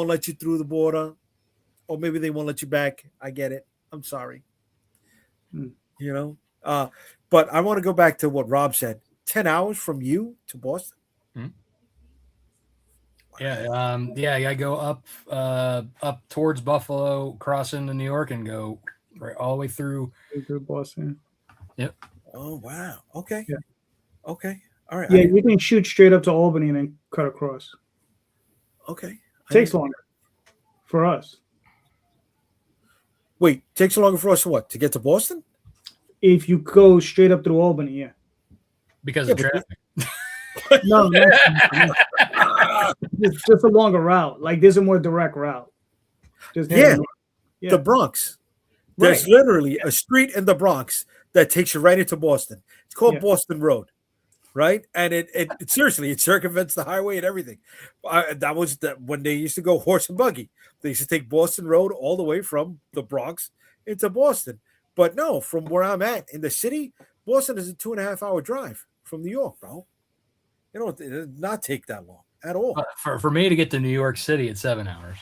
let you through the border, or maybe they won't let you back. I get it. I'm sorry. But I want to go back to what Rob said. 10 hours from you to Boston. Yeah. I go up towards Buffalo, cross into New York, and go right all the way through Boston. Yep. Oh wow. Okay. Yeah. Okay. All right. Yeah, you can shoot straight up to Albany and then cut across. Okay. Takes longer for us. Wait, takes longer for us what? To get to Boston? If you go straight up through Albany, yeah. because of traffic. No, it's just a longer route. Like there's a more direct route. The Bronx. There's Right. literally a street in the Bronx that takes you right into Boston. It's called Boston Road, right? And it seriously, it circumvents the highway and everything. That was when they used to go horse and buggy. They used to take Boston Road all the way from the Bronx into Boston. But no, from where I'm at in the city, Boston is a 2.5 hour drive from New York, bro. It does not take that long at all. For me to get to New York City, it's 7 hours.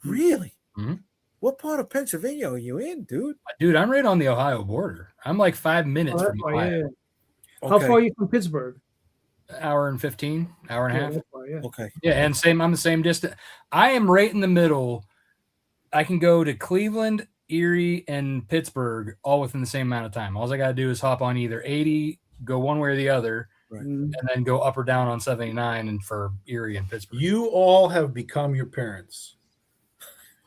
Really? Mm-hmm. What part of Pennsylvania are you in, dude? Dude, I'm right on the Ohio border. I'm like 5 minutes from Ohio. Yeah. How far are you from Pittsburgh? Hour and 15, hour and a half. Okay. Yeah, and I'm the same distance. I am right in the middle. I can go to Cleveland, Erie, and Pittsburgh all within the same amount of time. All I got to do is hop on either 80, go one way or the other, and then go up or down on 79 and for Erie and Pittsburgh. You all have become your parents.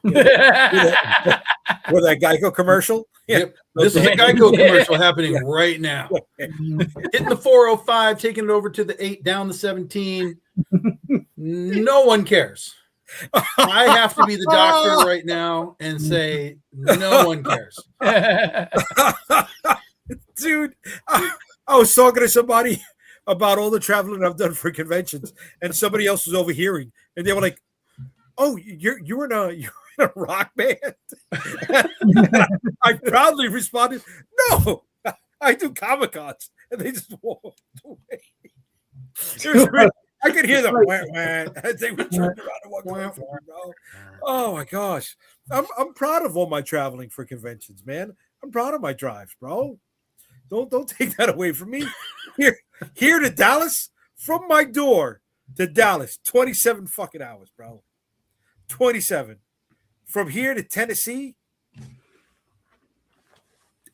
With that Geico commercial? Yeah. Yep. This is a Geico commercial happening right now. Hitting the 405, taking it over to the 8, down the 17. No one cares. I have to be the doctor right now and say no one cares. Dude, I was talking to somebody about all the traveling I've done for conventions, and somebody else was overhearing, and they were like, "Oh, you're in a rock band?" I proudly responded, "No, I do Comic-Cons," and they just walked away. It was great. I could hear them. They were turning around and walking away from me, bro. Oh my gosh, I'm proud of all my traveling for conventions, man. I'm proud of my drives, bro. Don't take that away from me. Here to Dallas, from my door to Dallas, 27 fucking hours, bro. 27. From here to Tennessee,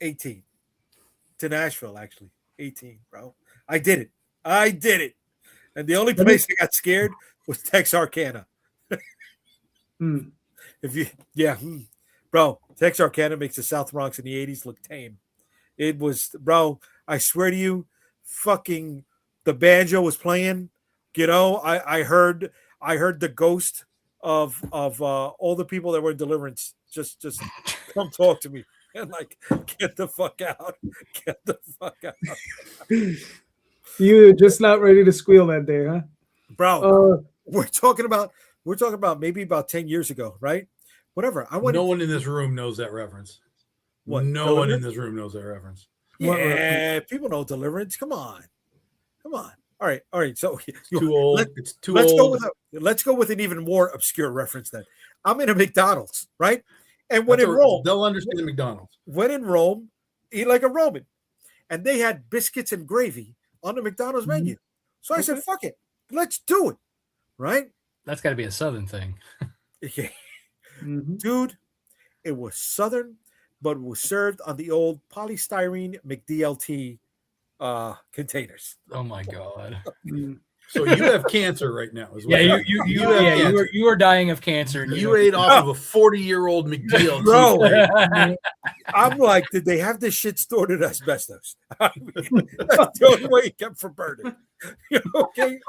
18. To Nashville, actually, 18, bro. I did it. And the only place I got scared was Texarkana. Bro, Texarkana makes the South Bronx in the 80s look tame. It was, bro, I swear to you, fucking the banjo was playing. I heard the ghost of all the people that were in Deliverance just come talk to me and like get the fuck out. You were just not ready to squeal that day, huh? Bro, we're talking about maybe about 10 years ago, right? Whatever. I went. No one in this room knows that reference. What, No one in Deliverance? this room knows that reference. What Yeah, people know Deliverance. Come on. All right. So Too old. Let- It's too let's old. let's go with an even more obscure reference then. I'm in a McDonald's, right? And when That's in a- Rome, they'll understand McDonald's. eat like a Roman. And they had biscuits and gravy on the McDonald's Mhm. menu. So I said, Okay. fuck it. Let's do it. Right? That's got to be a Southern thing. Yeah. Mhm. Dude, it was Southern, but it was served on the old polystyrene McDLT containers. Oh my god. Mm. So you have cancer right now. Is what Yeah, happened. you have cancer. you are dying of cancer. and You ate off of a 40-year-old McDLT. Bro. plate. I'm like, did they have this shit stored in asbestos? I mean, that's the only way it kept from burning. Okay.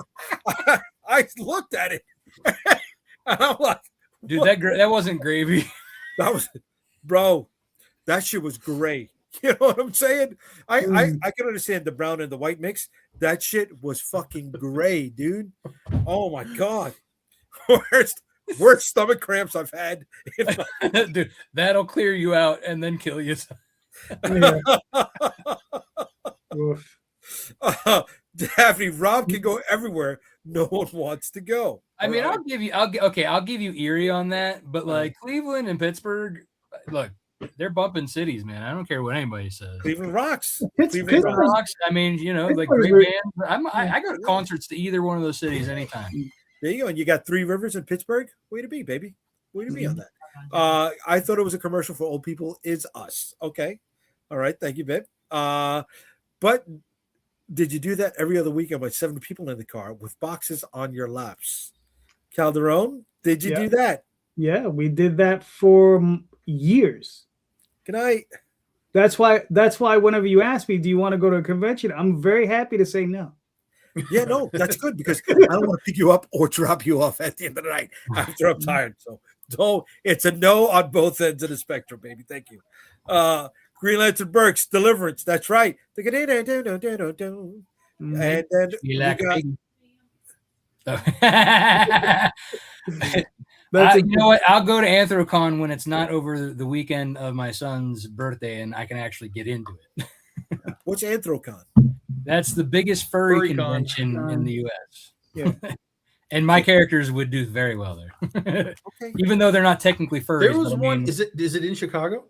I looked at it and I'm like, Dude, that wasn't gravy. that was, bro, that shit was gray. You know what I'm saying? I can understand the brown and the white mix. That shit was fucking gray, dude. Oh my god. Worst stomach cramps I've had. Dude, that'll clear you out and then kill you. Yeah. Oof. Daphne, Rob can go everywhere. No one wants to go. I mean, All I'll give you Erie on that, but like Cleveland and Pittsburgh, look, they're bumping cities, man. I don't care what anybody says. Cleveland rocks. Pittsburgh- Cleveland rocks. Rocks, I mean, you know, like Pittsburgh's great very- bands. I go to concerts to either one of those cities anytime. There you go. And you got Three Rivers in Pittsburgh. Way to be, baby. Way to be on that. I thought it was a commercial for old people. Is us. Okay. All right. Thank you, babe. But did you do that every other weekend with 7 people in the car with boxes on your laps? Calderon, did you Yeah. do that? Yeah, we did that for years. Good night. That's why whenever you ask me, do you want to go to a convention? I'm very happy to say no. Yeah, no, that's good because I don't want to pick you up or drop you off at the end of the night after I'm tired. So no, it's a no on both ends of the spectrum, baby. Thank you. Green Lantern Burks, Deliverance. That's right. And Mhm. then You we like got- That's a- you know what? I'll go to Anthrocon when it's not over the weekend of my son's birthday and I can actually get into it. what's Anthrocon? That's the biggest furry Furry con. convention in the U.S. Yeah. And my characters would do very well there, Okay. even though they're not technically furries. There was but I one. mean, Is it in Chicago?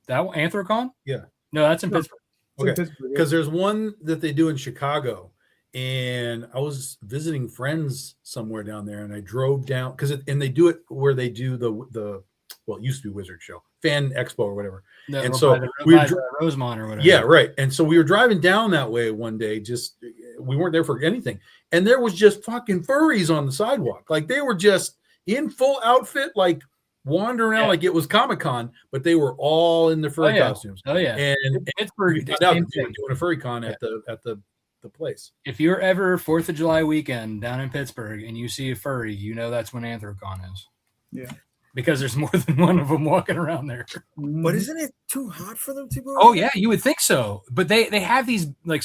that one, Anthrocon? Yeah. No, that's in No. Pittsburgh. it's in Okay. Pittsburgh, yeah. Because there's one that they do in Chicago, and I was visiting friends somewhere down there, and I drove down and they do it where they do the well, it used to be Wizard Show, Fan Expo or whatever. The, And by so the, we by dr- the Rosemont or whatever. Yeah, right. And so we were driving down that way one day. We weren't there for anything, and there was just fucking furries on the sidewalk. Like they were just in full outfit, like wandering around Yeah. like it was Comic-Con, but they were all in the furry yeah. costumes. Oh yeah. And Pittsburgh. we it's found out same that they were thing. doing a furry con at the place. If you're ever 4th of July weekend down in Pittsburgh and you see a furry, you know that's when Anthrocon is. Yeah. Because there's more than one of them walking around there. But Mhm. isn't it too hot for them to go? Oh yeah, you would think so. But they have these like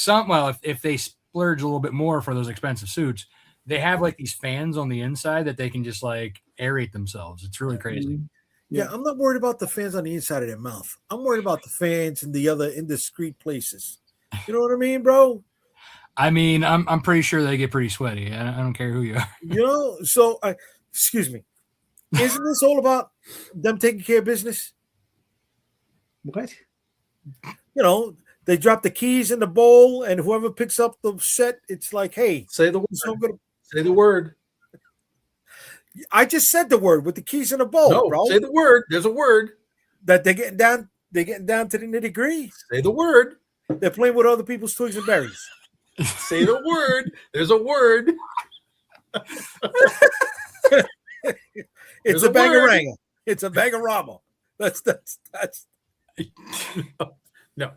if they splurge a little bit more for those expensive suits, they have like these fans on the inside that they can just like aerate themselves. It's really crazy. Mhm. Yeah, I'm not worried about the fans on the inside of their mouth. I'm worried about the fans in the other indiscreet places. You know what I mean, bro? I mean, I'm pretty sure they get pretty sweaty. I don't care who you are. You know, so excuse me. Isn't this all about them taking care of business? What? You know, they drop the keys in the bowl, and whoever picks up the set, it's like, hey, Say the word. so I'm gonna. Say the word. I just said the word with the keys in the bowl, No, bro. say the word. There's a word. That they're getting down. They're getting down to the nitty-gritty. Say the word. They're playing with other people's twigs and berries. Say the word. There's a word. It's There's a a word. bangaranga. It's a bangarama. That's No.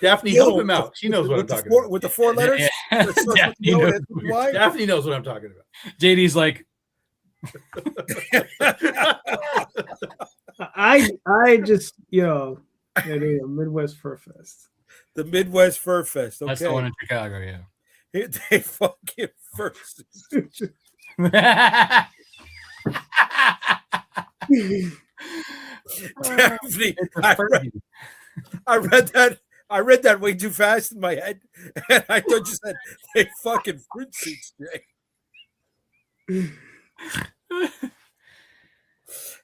Daphne, Yo, help him out. She knows what I'm with the talking four, about. with the 4 letters. Yeah. That's what Daphne you know, knows that's what you're- why. Daphne knows what I'm talking about. JD's like, I just, it is a Midwest Fur Fest. The Midwest Fur Fest. Okay. That's the one in Chicago, yeah. They fucking first. Daphne, I read that way too fast in my head, and I thought you said they fucking fruit suits, Jay.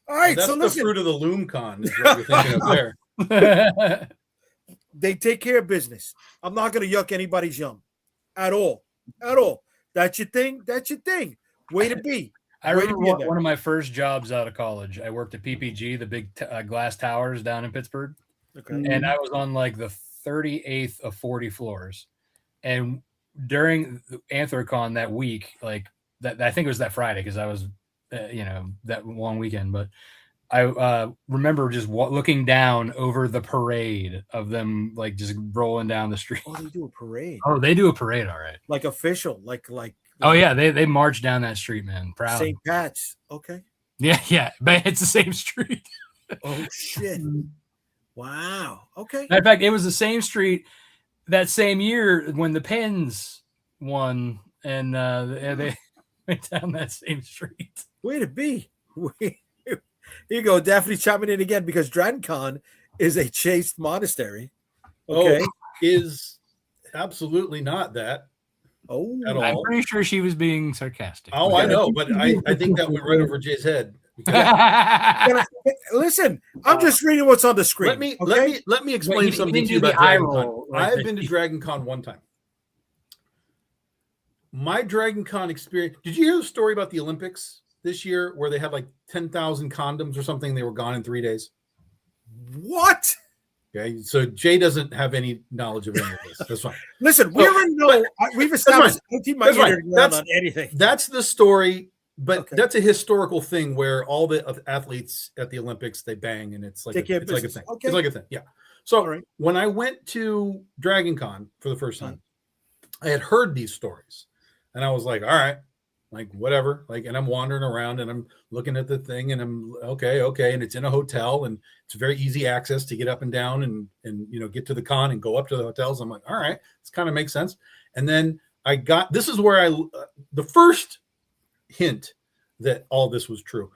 All right, That's so the listen, fruit of the loom con is what you're thinking of there. they take care of business. I'm not going to yuck anybody's yum at all. At all. That's your thing. That's your thing. Way to be. I Way to remember be in there. one of my first jobs out of college. I worked at PPG, the big glass towers down in Pittsburgh. Okay. And I was on like the 38th of 40 floors. And during the Anthrocon that week, like that, I think it was that Friday because I was, that long weekend. But I remember just looking down over the parade of them, like just rolling down the street. Oh, they do a parade. Oh, they do a parade, all right. Like official, like. Oh yeah, they march down that street, man. Proud. St. Pat's. Okay. Yeah, but it's the same street. Oh shit. Wow. Okay. In fact, it was the same street that same year when the Pens won, and they went down that same street. Way to be. Here you go. Daphne chiming in again because DragonCon is a chaste monastery. Okay. Oh, is absolutely not that. Oh, At all. I'm pretty sure she was being sarcastic. Oh, I know, but I think that went right over Jay's head. Listen, I'm just reading what's on the screen. Let me explain Wait, he something didn't to you do the about eye Dragon Con. roll, like I've the- been to Dragon Con one time. My Dragon Con experience. Did you hear the story about the Olympics this year where they had like 10,000 condoms or something? They were gone in 3 days. What? Okay, so Jay doesn't have any knowledge of any of this. That's fine. Listen, we already know. We've established. Don't keep my That's ear fine. to the ground on anything. That's the story, but Okay. that's a historical thing where all the athletes at the Olympics they bang, and it's like Take care of it's like a business. thing. Okay. It's like a thing. Yeah. So All right. when I went to Dragon Con for the first time, I had heard these stories, and I was like, all right, like whatever, like, and I'm wandering around and I'm looking at the thing, and I'm okay, and it's in a hotel, and it's very easy access to get up and down and get to the con and go up to the hotels. I'm like, all right, this kind of makes sense. And then this is where the first hint that all this was true.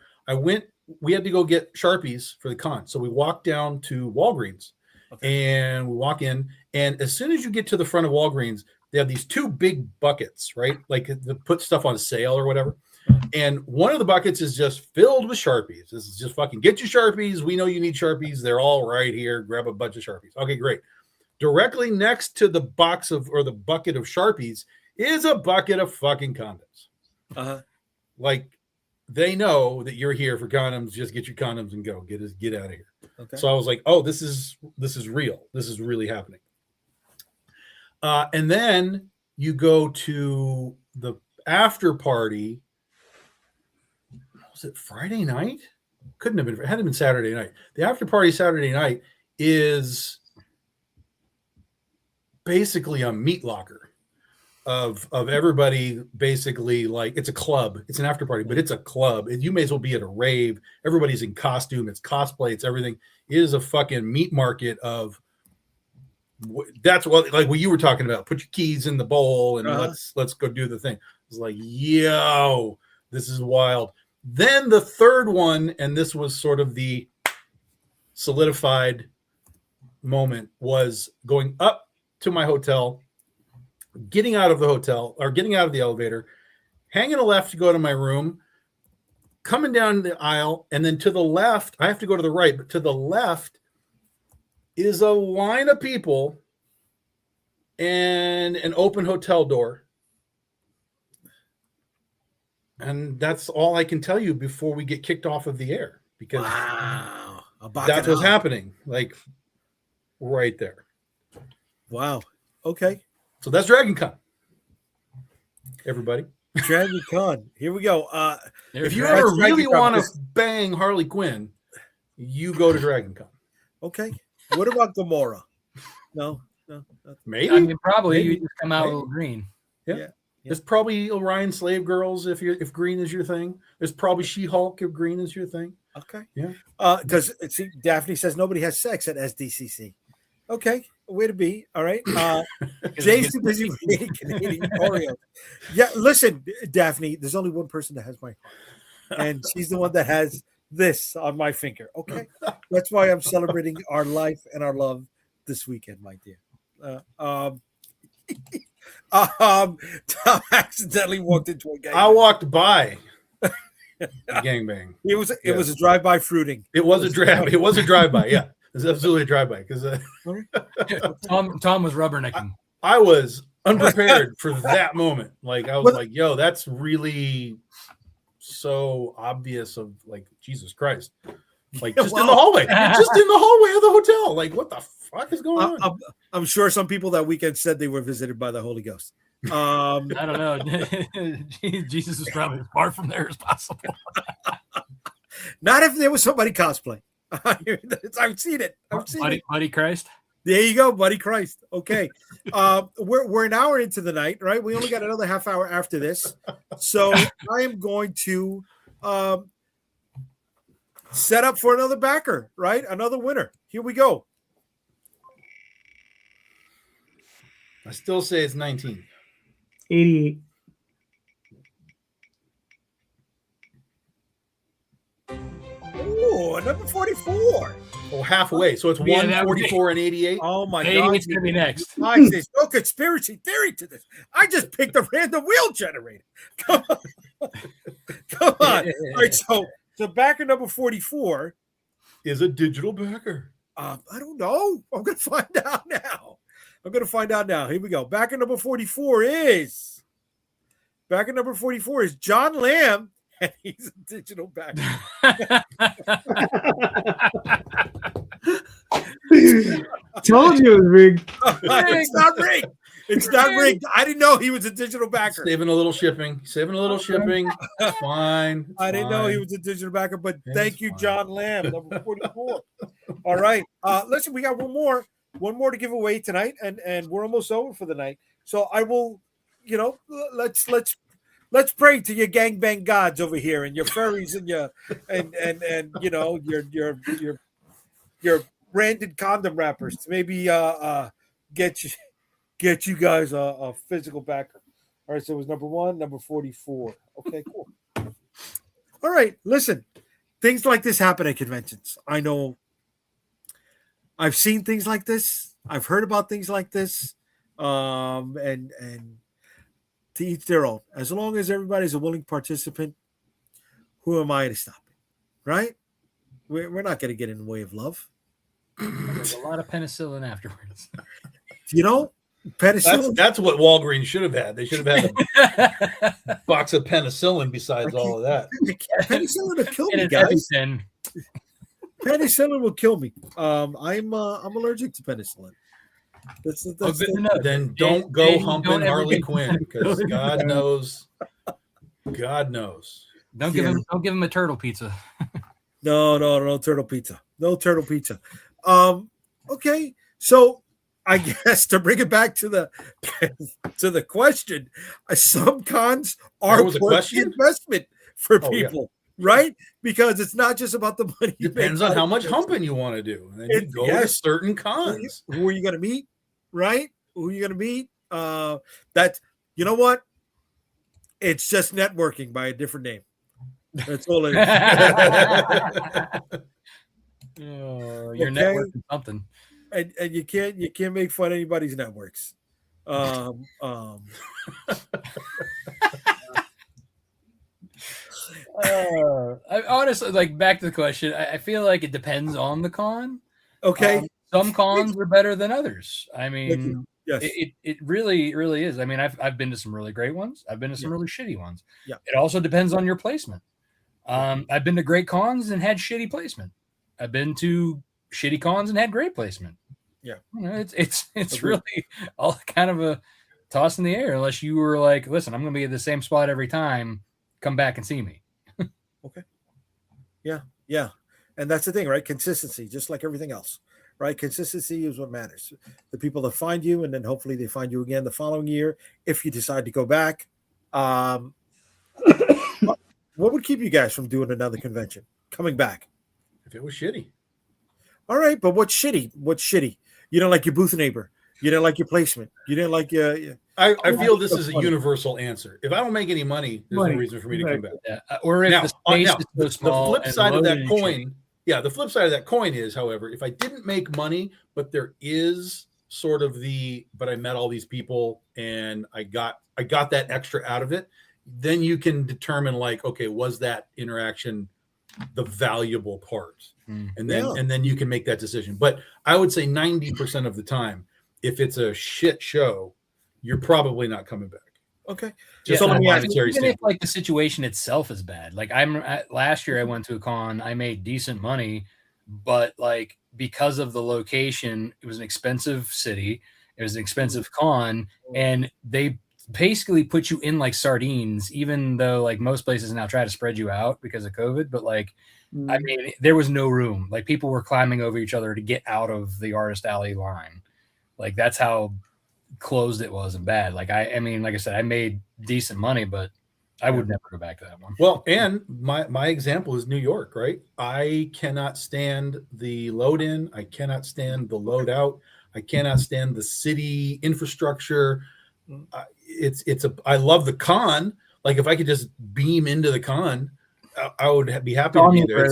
We had to go get Sharpies for the con. So we walked down to Walgreens and we walk in. And as soon as you get to the front of Walgreens, they have these two big buckets, right? Like to put stuff on sale or whatever. And one of the buckets is just filled with Sharpies. This is just fucking get your Sharpies. We know you need Sharpies. They're all right here. Grab a bunch of Sharpies. Okay, great. Directly next to the the bucket of Sharpies is a bucket of fucking condoms. Uh-huh. Like they know that you're here for condoms. Just get your condoms and go. Get out of here. Okay. So I was like, oh, this is real. This is really happening. And then you go to the after party. Was it Friday night? Couldn't have been. It had to have been Saturday night. The after party Saturday night is basically a meat locker of everybody. Basically, like it's a club. It's an after party, but it's a club. You may as well be at a rave. Everybody's in costume. It's cosplay. It's everything. It is a fucking meat market of. That's what like what you were talking about. Put your keys in the bowl and let's go do the thing. It's like, yo, this is wild. Then the third one, and this was sort of the solidified moment, was going up to my hotel, getting out of the hotel or getting out of the elevator, hanging a left to go to my room, coming down the aisle, and then to the left, I have to go to the right, but to the left is a line of people and an open hotel door. And that's all I can tell you before we get kicked off of the air, because that's what's happening, like right there. Wow. Okay. So that's Dragon Con. Everybody. Dragon Con. Here we go. If you ever really want to bang Harley Quinn, you go to Dragon Con. Okay. What about Gamora? No. Maybe. I mean, probably Maybe. you just come out a little green. Yeah. There's probably Orion Slave Girls if green is your thing. There's probably She-Hulk if green is your thing. Okay. Yeah. Because Daphne says nobody has sex at SDCC. Okay. Way to be. All right. Because Jay's it too gets- busy eating Canadian Oreos. Yeah, listen, Daphne, there's only one person that has my heart, and she's the one that has this on my finger. Okay. That's why I'm celebrating our life and our love this weekend, my dear. Tom accidentally walked into a gang. I walked by a gangbang. It was a drive-by fruiting. It was a drive. It was a drive-by. Yeah, it was absolutely a drive-by because Tom was rubbernecking. I was unprepared for that moment. Like I was like, "Yo, that's really so obvious." Of like, Jesus Christ, like just in the hallway, just in the hallway of the hotel. Like, what the fuck is going on? I'm sure some people that weekend said they were visited by the Holy Ghost. I don't know. Jesus was probably as far from there as possible. Not if there was somebody cosplay. I've seen it. I've seen it. Buddy Christ. There you go, buddy Christ. Okay. We're an hour into the night, right? We only got another half hour after this. So I am going to set up for another backer, right? Another winner. Here we go. I still say it's 19. 88. Oh, number 44. Oh, halfway. So it's Yeah, that would 144 and 88. Oh my Maybe God. it's gonna be next. Guys, there's no conspiracy theory to this. I just picked a random wheel generator. Come on. Come on. All right, so backer number 44. Is a digital backer. I don't know. I'm going to find out now. Here we go. Backer number 44 is John Lamb, and he's a digital backer. Told you it was rigged. It's not rigged. It's not rigged. I didn't know he was a digital backer. Saving a little shipping. It's fine. I didn't know he was a digital backer, but thank you, John Lamb, number 44. All right. Listen, we got one more to give away tonight, and we're almost over for the night. So I will, let's pray to your gangbang gods over here and your furries and your and your branded condom wrappers to maybe get you guys a physical backer. All right, so it was number 1, number 44. Okay, cool. All right, listen. Things like this happen at conventions. I know I've seen things like this. I've heard about things like this. And to each their own. As long as everybody's a willing participant, who am I to stop it? Right? We're not going to get in the way of love. There's a lot of penicillin afterwards. Penicillin. That's what Walgreens should have had. They should have had a box of penicillin besides all of that. Penicillin will kill me, And guys. everything. Penicillin will kill me. I'm allergic to penicillin. That's Good to know. Then don't go Hey, humping don't ever Harley get- Quinn because God knows. God knows. Don't give him a turtle pizza. No turtle pizza. No turtle pizza. Okay, so I guess to bring it back to the question, some cons are was a worth the question? investment for Oh, yeah. people, right? Because it's not just about the money. you Depends make on how out of much it. humping you want to do. And then you go to Yes. certain cons. Who are you going to meet? Right? Who are you going to meet? That you know what? It's just networking by a different name. That's all it is. You're Okay. networking something. and you can't make fun of anybody's networks. I honestly, like, back to the question. I feel like it depends on the con. Okay. Some cons are better than others. I mean, Yes. it really is. I mean, I've been to some really great ones. I've been to some really shitty ones. Yeah. It also depends on your placement. I've been to great cons and had shitty placement. I've been to shitty cons and had great placement. Yeah. You know, it's Agreed. really all kind of a toss in the air unless you were like, listen, I'm going to be at the same spot every time. Come back and see me. Yeah. And that's the thing, right? Consistency, just like everything else, right? Consistency is what matters. The people that find you, and then hopefully they find you again the following year if you decide to go back. What would keep you guys from doing another convention, coming back? If it was shitty. All right, but what's shitty? What's shitty? You didn't like your booth neighbor. You didn't like your placement. You didn't like your. I feel that's this is a funny. universal answer. If I don't make any money, there's Money, no reason for me to come back. Yeah. Or if Now, the space is so the small. flip and side of that loaded and coin, the flip side of that coin is, however, if I didn't make money, but there is sort of but I met all these people and I got that extra out of it, then you can determine like, okay, was that interaction the valuable part? And then you can make that decision. But I would say 90% of the time, if it's a shit show, you're probably not coming back. Okay. Just So on let a me ask you, monetary even if standpoint. like the situation itself is bad. Like last year I went to a con, I made decent money, but like because of the location, it was an expensive city, it was an expensive con, and they basically put you in like sardines, even though like most places now try to spread you out because of COVID. But like, I mean, there was no room. Like people were climbing over each other to get out of the artist alley line. Like that's how closed it was and bad. Like I mean, like I said, I made decent money, but I would never go back to that one. Well, and my example is New York, right? I cannot stand the load in. I cannot stand the load out. I cannot stand the city infrastructure. I love the con. Like if I could just beam into the con, I would be happy to be there.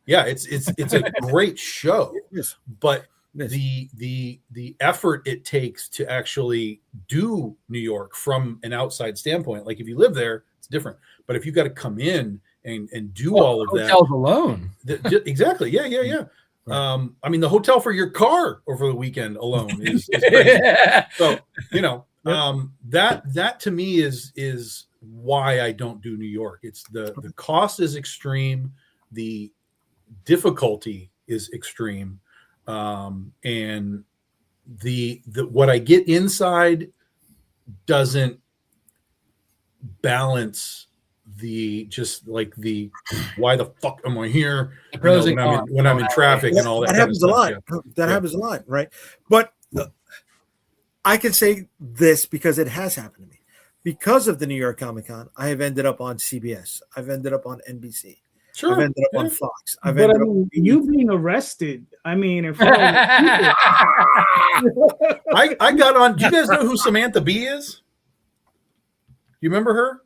It's a great show, Yes. but Yes. the effort it takes to actually do New York from an outside standpoint, like if you live there, it's different. But if you got to come in and do all of Hotels alone. exactly, yeah. I mean, the hotel for your car over the weekend alone is crazy. So that to me is why I don't do New York. It's the cost is extreme, the difficulty is extreme, and the what I get inside doesn't balance the why the fuck am I here? The pros and cons. When I'm in traffic and all that. That happens a lot. That happens a lot, right? But I can say this because it has happened to me. Because of the New York Comic Con, I have ended up on CBS. I've ended up on NBC. Sure. I've ended up on Fox. But I mean, you being arrested, I mean, in front of I got on. Do you guys know who Samantha Bee is? You remember her?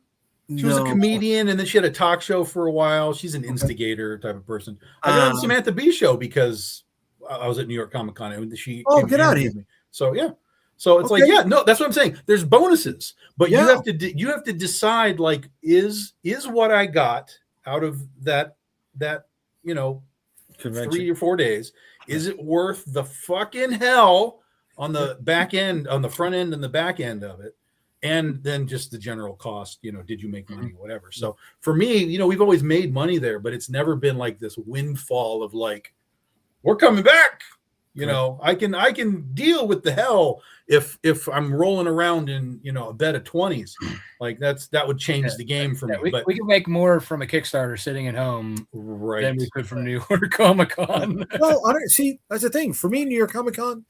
She was a comedian, and then she had a talk show for a while. She's an instigator type of person. I got on the Samantha Bee show because I was at New York Comic Con, and she get out of here. me. So yeah, so it's like that's what I'm saying. There's bonuses, but you have to decide like is what I got out of that convention 3 or 4 days, is it worth the fucking hell on the back end, on the front end and the back end of it? And then just the general cost, did you make money, whatever. So for me, we've always made money there, but it's never been like this windfall of like, we're coming back. I can deal with the hell if I'm rolling around in, a bed of 20s. Like that would change the game for me. But we can make more from a Kickstarter sitting at home than we could from New York Comic Con. Well, I don't see. That's the thing for me. New York Comic Con,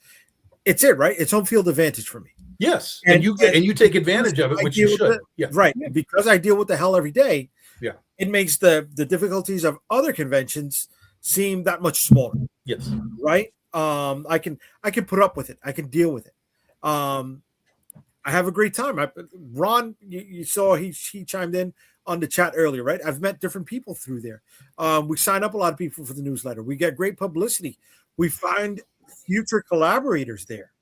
it's right. It's home field advantage for me. Yes, and you take advantage of it, which you should. Right, because I deal with the hell every day. Yeah, it makes the difficulties of other conventions seem that much smaller. Yes, right. I can put up with it. I can deal with it. I have a great time. Ron, you saw he chimed in on the chat earlier, right? I've met different people through there. We sign up a lot of people for the newsletter. We get great publicity. We find future collaborators there,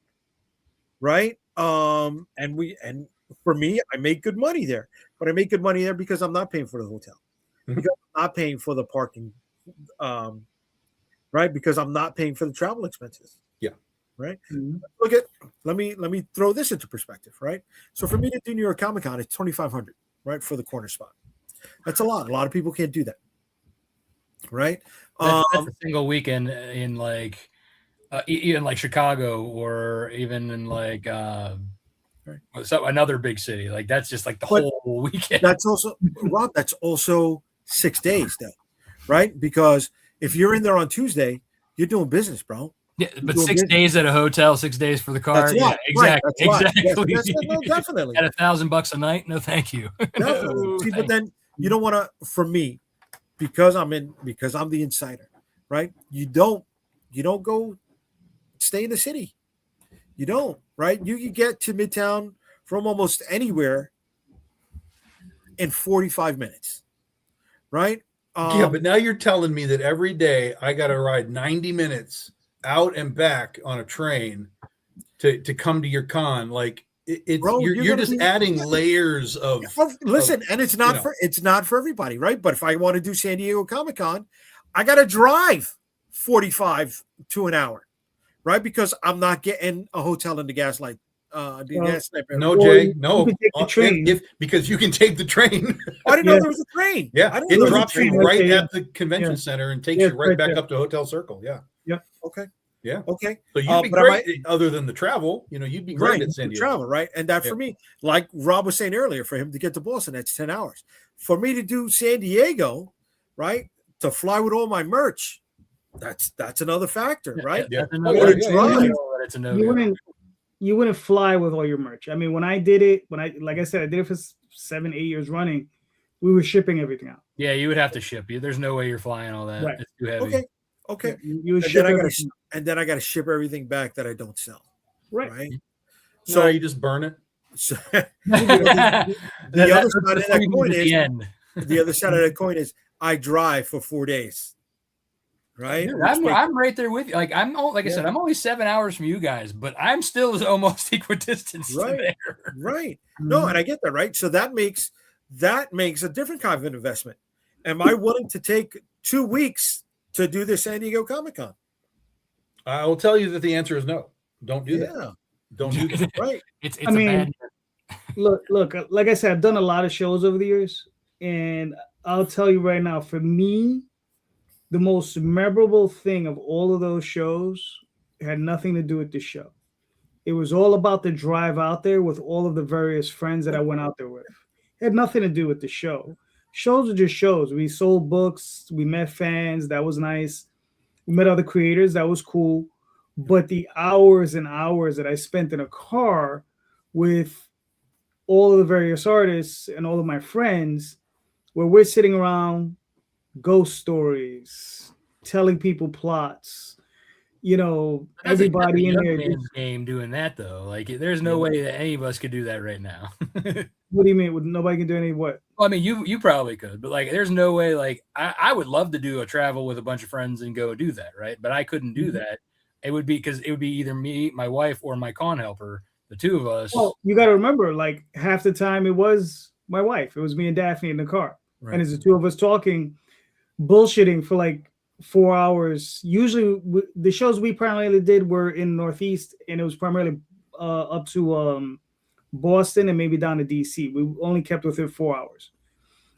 right? And for me, I make good money there, but I make good money there because I'm not paying for the hotel, because I'm not paying for the parking, right? Because I'm not paying for the travel expenses. Yeah. Right. Look at let me throw this into perspective, right? So for me to do New York Comic Con, it's $2,500, right, for the corner spot. That's a lot. A lot of people can't do that, right? That's a single weekend in like even like Chicago or even in like another big city. Like that's just like the whole weekend. That's also Rob. That's also 6 days, though, right? Because if you're in there on Tuesday, you're doing business, bro. Yeah, but 6 days at a hotel, 6 days for the car. Yeah, exactly. Right, exactly. Yes, no, definitely. At $1,000 a night, no, thank you. No, see, but then you don't want to. For me, because I'm the insider, right? You don't go stay in the city. You don't, right? You can get to Midtown from almost anywhere in 45 minutes, right? Yeah, but now you're telling me that every day I got to ride 90 minutes out and back on a train to come to your con. Like it's Bro, you're just adding layers of. Listen, and it's not for everybody, right? But if I want to do San Diego Comic-Con, I got to drive 45 to an hour, right? Because I'm not getting a hotel in the Gaslight. No, Jay, no. Because you can take the train. I didn't know there was a train. Yeah, it drops you right at the convention center and takes you right back up to Hotel Circle. Yeah. Yeah. Okay. Yeah. Okay. So you'd be great, other than the travel. You'd be great at San Diego. Travel, right? And that for me, like Rob was saying earlier, for him to get to Boston, that's 10 hours. For me to do San Diego, right? To fly with all my merch, that's another factor, right? Yeah. You wouldn't fly with all your merch. I mean, when I did it, like I said, I did it for 7-8 years running. We were shipping everything out. Yeah, you would have to ship. There's no way you're flying all that. Right. It's too heavy. Okay. And then I got to ship everything back that I don't sell. Right. So you just burn it. So, the other side of that coin is I drive for 4 days. Right. Dude, I'm right there with you. Like I said, I'm only 7 hours from you guys, but I'm still almost equidistant to there. Right. No, and I get that, right? So that makes a different kind of an investment. Am I willing to take 2 weeks to do the San Diego Comic-Con? I will tell you that the answer is no. Don't do that. Don't do that. Right. It's a bad. Look, like I said, I've done a lot of shows over the years, and I'll tell you right now, for me, the most memorable thing of all of those shows had nothing to do with the show. It was all about the drive out there with all of the various friends that I went out there with. It had nothing to do with the show. Shows are just shows. We sold books. We met fans. That was nice. We met other creators. That was cool. But the hours and hours that I spent in a car with all of the various artists and all of my friends, where we're sitting around, ghost stories, telling people plots, everybody in there. Game doing that though. Like, there's no way that any of us could do that right now. What do you mean? Nobody can do any what? Well, I mean, you probably could, but like, there's no way. Like, I would love to do a travel with a bunch of friends and go do that, right? But I couldn't do that. It would be because it would be either me, my wife, or my con helper, the two of us. Well, you got to remember, like half the time it was my wife. It was me and Daphne in the car, and it's the two of us talking, bullshitting for like 4 hours. Usually, the shows we primarily did were in Northeast, and it was primarily up to Boston and maybe down to DC. We only kept within 4 hours.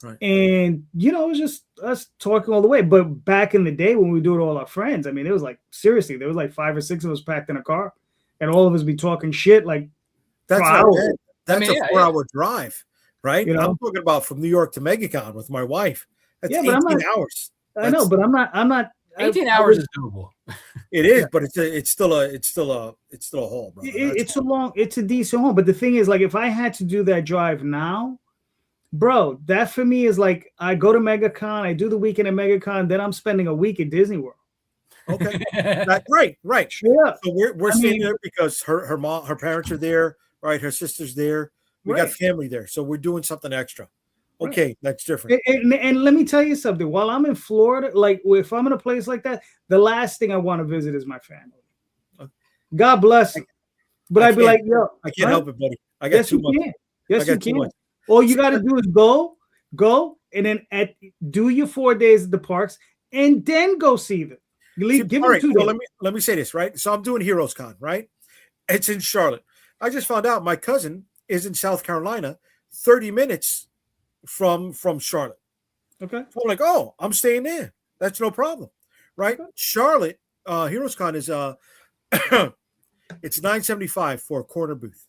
Right. And it was just us talking all the way. But back in the day when we do it with all our friends, I mean, it was like, seriously, there was like 5 or 6 of us packed in a car, and all of us be talking shit like that's a 4-hour drive, right? I'm talking about from New York to MegaCon with my wife. That's 18 hours. I know, but I'm not 18 hours is doable. It is, but it's still a haul, bro. It's a decent haul. But the thing is, like, if I had to do that drive now, bro, that for me is like, I go to MegaCon, I do the weekend at MegaCon, then I'm spending a week at Disney World. Okay, right. Yeah. So we're staying there because her parents are there, right? Her sister's there. We got family there, so we're doing something extra. Okay, that's different. And let me tell you something. While I'm in Florida, like if I'm in a place like that, the last thing I want to visit is my family. God bless them. But I'd be like, yo, I can't help it, buddy. I got too much. Yes, you can. All you got to do is go, and then do your 4 days at the parks, and then go see them. Give them 2 days. Let me say this, right? So I'm doing Heroes Con, right? It's in Charlotte. I just found out my cousin is in South Carolina, 30 minutes from Charlotte. Okay. So I'm like, oh, I'm staying there. That's no problem, right? Okay. Charlotte, Heroes Con is it's $9.75 for a corner booth.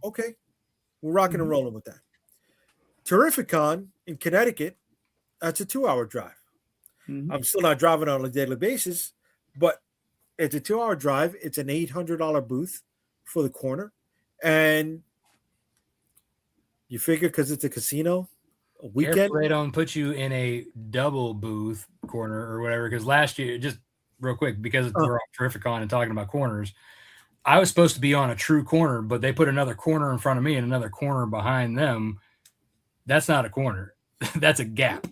Okay, we're rocking and rolling with that. Terrificon in Connecticut, that's a 2-hour drive. Mm-hmm. I'm still not driving on a daily basis, but it's a 2-hour drive. It's an $800 booth for the corner, and you figure because it's a casino, a weekend. They don't put you in a double booth corner or whatever. Because last year, just real quick, because we're on Terrificon and talking about corners, I was supposed to be on a true corner, but they put another corner in front of me and another corner behind them. That's not a corner. That's a gap.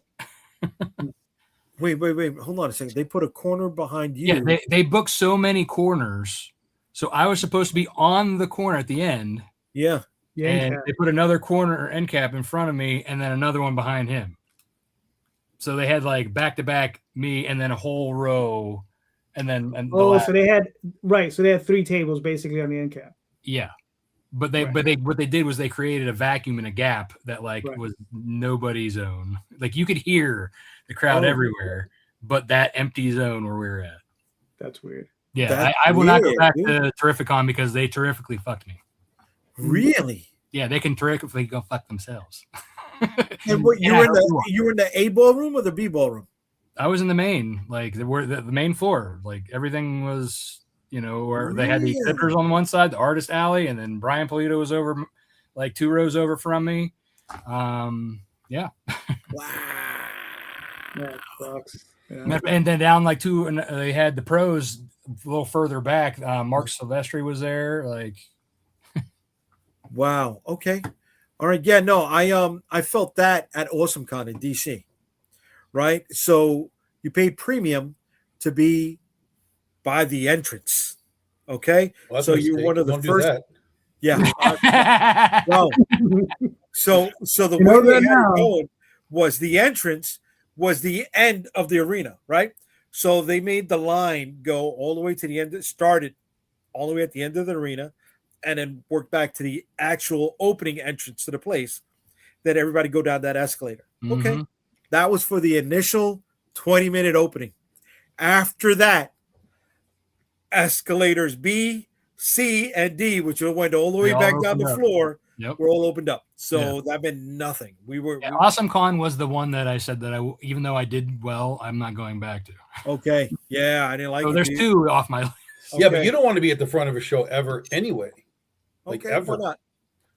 Wait. Hold on a second. They put a corner behind you. Yeah, they booked so many corners. So I was supposed to be on the corner at the end. Yeah. And they put another corner end cap in front of me and then another one behind him. So they had like back to back me and then a whole row. And then so they had so they had 3 tables basically on the end cap. Yeah. But what they did was they created a vacuum and a gap that was nobody's own. Like you could hear the crowd everywhere, but that empty zone where we were at. That's weird. Yeah, I will not go back to Terrificon because they terrifically fucked me. Really? Yeah, they can terrifically go fuck themselves. And what, you were in the A ballroom or the B ballroom? I was in the main, like the main floor. Like everything was, where they had the exhibitors on one side, the artist alley, and then Brian Polito was over, like 2 rows over from me. Yeah. Wow. That sucks. Yeah. And then down like 2, and they had the pros a little further back. Mark Silvestri was there. Like, wow. Okay. All right. Yeah. No, I felt that at AwesomeCon in DC. Right. So you paid premium to be by the entrance. Okay. Well, so you're one of the first. Yeah. Well, so the way they had it going was the entrance was the end of the arena, right? So they made the line go all the way to the end. It started all the way at the end of the arena and then worked back to the actual opening entrance to the place. Then everybody go down that escalator. Mm-hmm. Okay. That was for the initial 20-minute opening. After that, escalators B, C, and D, which went all the way back down the floor, were all opened up. So that meant nothing. AwesomeCon was the one that I said that even though I did well, I'm not going back to. Okay. Yeah, I didn't like it. So there's 2 off my list. Yeah, but you don't want to be at the front of a show ever anyway. Like ever. Why not?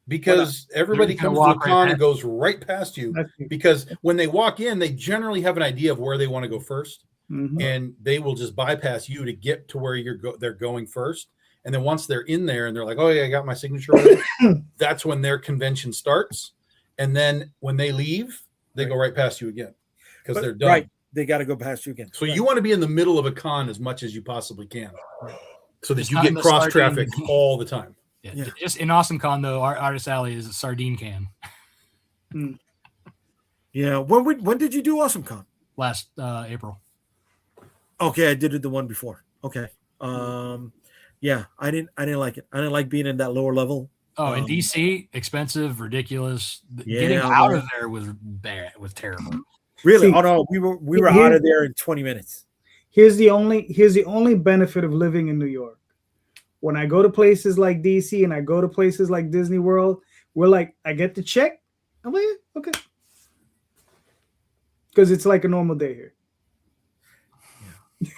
Because everybody comes to a con and goes right past you. Because when they walk in, they generally have an idea of where they want to go first. Mm-hmm. And they will just bypass you to get to where they're going first. And then once they're in there and they're like, oh, yeah, I got my signature. That's when their convention starts. And then when they leave, they go right past you again because they're done. Right. They got to go past you again. So you want to be in the middle of a con as much as you possibly can so that you get cross traffic all the time. Yeah. Just in AwesomeCon, though, our Artist Alley is a sardine can. Yeah. When did you do AwesomeCon? Last April. Okay, I did it the one before. Okay. Yeah, I didn't like it. I didn't like being in that lower level. Oh, in DC, expensive, ridiculous. Getting out of there was bad. Was terrible. Really? Oh no, we were out of there in 20 minutes. Here's the only benefit of living in New York. When I go to places like DC and I go to places like Disney World, we're like, I get the check. I'm like, okay. Because it's like a normal day here.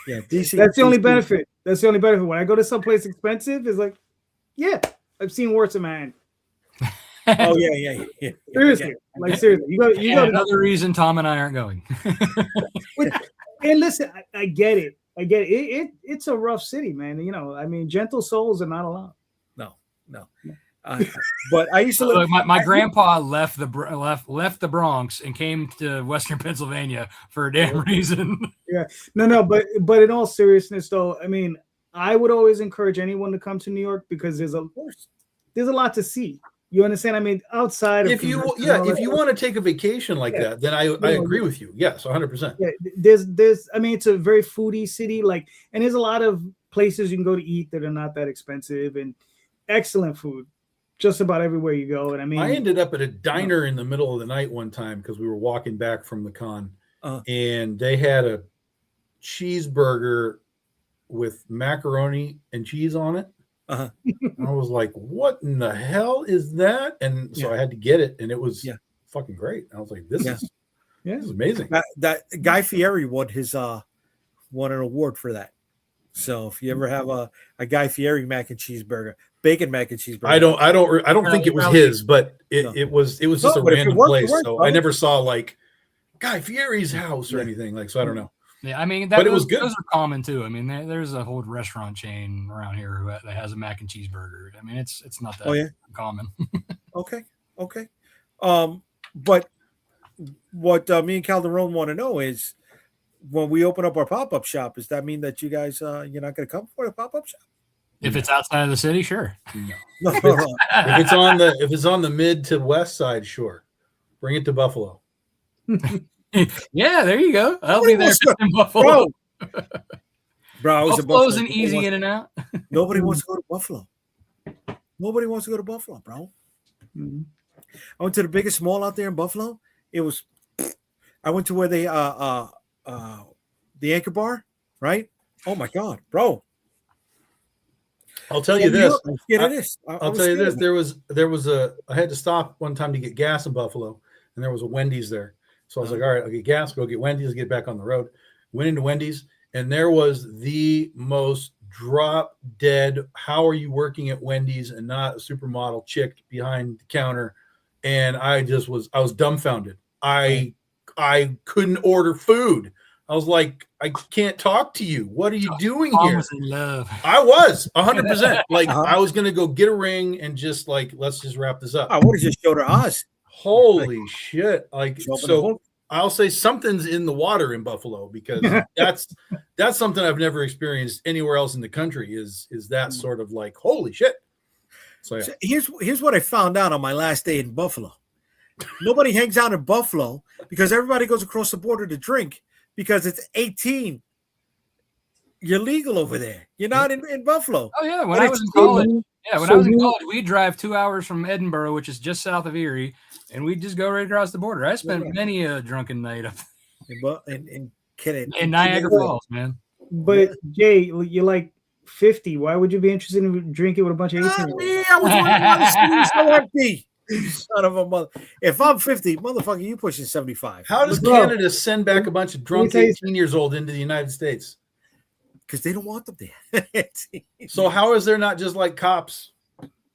Yeah, DC. That's the only benefit. That's the only benefit. When I go to someplace expensive, it's like, yeah, I've seen worse in my hand. Oh yeah. Seriously, like seriously, you got another reason Tom and I aren't going. And listen, I get it. It's a rough city, man. I mean, gentle souls are not allowed. No. But I used to live. My grandpa left the Bronx and came to Western Pennsylvania for a damn reason. Yeah, no. But in all seriousness, though, I mean, I would always encourage anyone to come to New York because there's a lot to see. You understand? I mean, outside of if you want to take a vacation like that, then I agree with you. Yes, 100%. Yeah, there's I mean, it's a very foodie city, and there's a lot of places you can go to eat that are not that expensive and excellent food just about everywhere you go. And I mean, I ended up at a diner in the middle of the night one time because we were walking back from the con, and they had a cheeseburger with macaroni and cheese on it. I was like, what in the hell is that? And so I had to get it, and it was fucking great. I was like, this is amazing. That Guy Fieri won an award for that. So if you ever have a Guy Fieri mac and cheeseburger, bacon mac and cheeseburger, I don't think it was his, but it was just a random place. So I never saw like Guy Fieri's house or anything like. So I don't know. Yeah, I mean, But it was good. Those are common too. I mean, there's a whole restaurant chain around here that has a mac and cheeseburger. I mean, it's not that common. Okay. But what me and Calderon want to know is, when we open up our pop-up shop, does that mean that you guys you're not going to come for the pop-up shop? If it's outside of the city, sure. No. If it's on the mid to west side, sure. Bring it to Buffalo. Yeah, there you go. I'll be there in Buffalo. Bro, Buffalo's an easy in and out. Nobody wants to go to Buffalo. Nobody wants to go to Buffalo, bro. Mhm. I went to the biggest mall out there in Buffalo. It was. I went to where they the Anchor Bar, right? Oh my god, bro! I'll tell you this. I'll tell you this. There was I had to stop one time to get gas in Buffalo, and there was a Wendy's there. So I was like, all right, I'll get gas, go get Wendy's, get back on the road. Went into Wendy's, and there was the most drop dead. How are you working at Wendy's and not a supermodel chick behind the counter? And I was dumbfounded. I couldn't order food. I was like, I can't talk to you. What are you doing here? In love. I was 100%. Like I was gonna go get a ring and just like, let's just wrap this up. I would have just showed her Oz. Holy shit! Like so, I'll say something's in the water in Buffalo, because that's something I've never experienced anywhere else in the country. Is that sort of like, holy shit? So, yeah. So here's what I found out on my last day in Buffalo. Nobody hangs out in Buffalo because everybody goes across the border to drink because it's 18. You're legal over there. You're not in Buffalo. Oh yeah, when I was in college. Yeah, when I was in college, we'd drive 2 hours from Edinburgh, which is just south of Erie, and we'd just go right across the border. I spent many a drunken night up in Niagara Falls, man. But Jay, you're like 50. Why would you be interested in drinking with a bunch of 18-year-olds? I was wondering why the so empty. Son of a mother. If I'm 50, motherfucker, you pushing 75. How does Canada send back a bunch of drunk 18 years old into the United States? Because they don't want them there. So how is there not just like cops?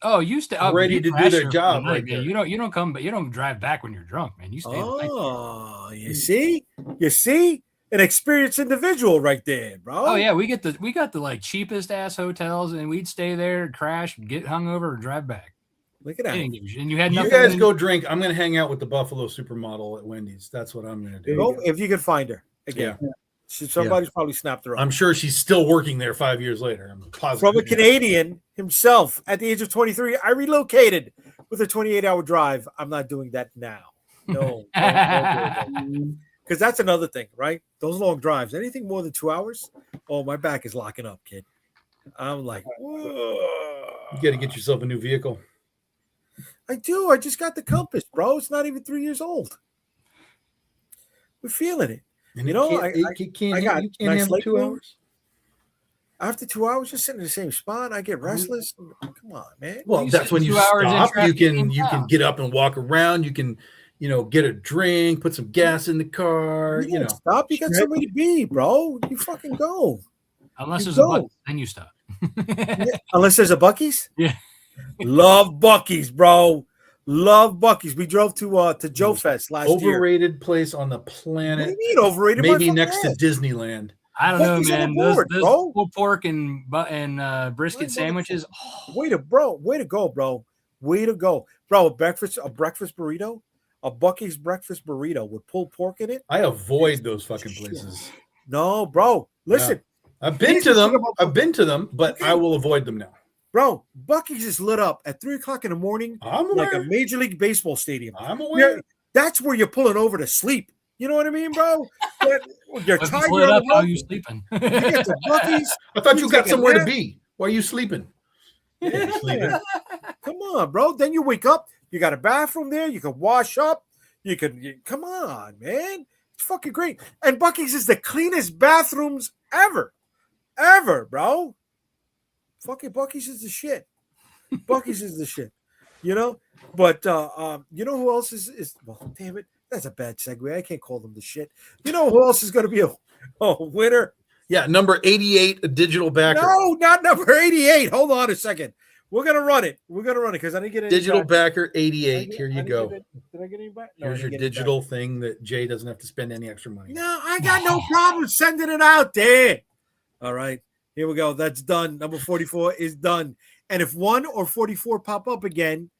Oh, you stay ready to do their job. Right there. You don't come, but you don't drive back when you're drunk, man. You stay. Oh, you see, an experienced individual right there, bro. Oh yeah, we got the like cheapest ass hotels, and we'd stay there, crash, get hungover, and drive back. Look at that. And you had nothing. You guys go drink. I'm gonna hang out with the Buffalo supermodel at Wendy's. That's what I'm gonna do. Go, if you can find her again. Yeah. Somebody's probably snapped her up. I'm sure she's still working there 5 years later. I'm positive. From a Canadian himself, at the age of 23, I relocated with a 28-hour drive. I'm not doing that now. No. Because that's another thing, right? Those long drives, anything more than 2 hours, oh, my back is locking up, kid. I'm like, whoa. You got to get yourself a new vehicle. I do. I just got the Compass, bro. It's not even 3 years old. We're feeling it. And you know, you can't handle 2 hours. After 2 hours, just sitting in the same spot, I get restless. Come on, man. Well, that's when you stop. You can get up and walk around. You can, get a drink, put some gas in the car. Stop. You got somewhere to be, bro. You fucking go. Unless there's a Buc-ee's, then you stop. Unless there's a Buc-ee's? Yeah. Love Buc-ee's, bro. Love Buc-ee's. We drove to Joe Fest last year. Overrated place on the planet. What do you mean overrated? Maybe next to Disneyland. I don't know, man. Those pulled pork and brisket sandwiches. Way to go, bro. Way to go, bro. A breakfast burrito, a Buc-ee's breakfast burrito with pulled pork in it. I avoid those fucking places. No, bro. Listen, I've been to them, but I will avoid them now. Bro, Buc-ee's is lit up at 3:00 in the morning, like a Major League Baseball stadium. I'm aware. That's where you're pulling over to sleep. You know what I mean, bro? You're tired. How are you sleeping? You get to Buc-ee's. I thought you got somewhere to be. Why are you sleeping? Yeah. Come on, bro. Then you wake up. You got a bathroom there. You can wash up. Come on, man. It's fucking great. And Buc-ee's is the cleanest bathrooms ever, bro. Fucking Buc-ee's is the shit. Buc-ee's is the shit. But you know who else is well, damn it. That's a bad segue. I can't call them the shit. You know who else is going to be a winner? Yeah, number 88, a digital backer. No, not number 88. Hold on a second. We're gonna run it. We're gonna run it because I didn't get any Digital back. backer Did I 88. get- Here I you didn't go. get it. Did I get any back? No, I Here's your didn't get any back. digital thing that Jay doesn't have to spend any extra money. No, I got no problem sending it out there. All right. Here we go. That's done. Number 44 is done. And if 1 or 44 pop up again,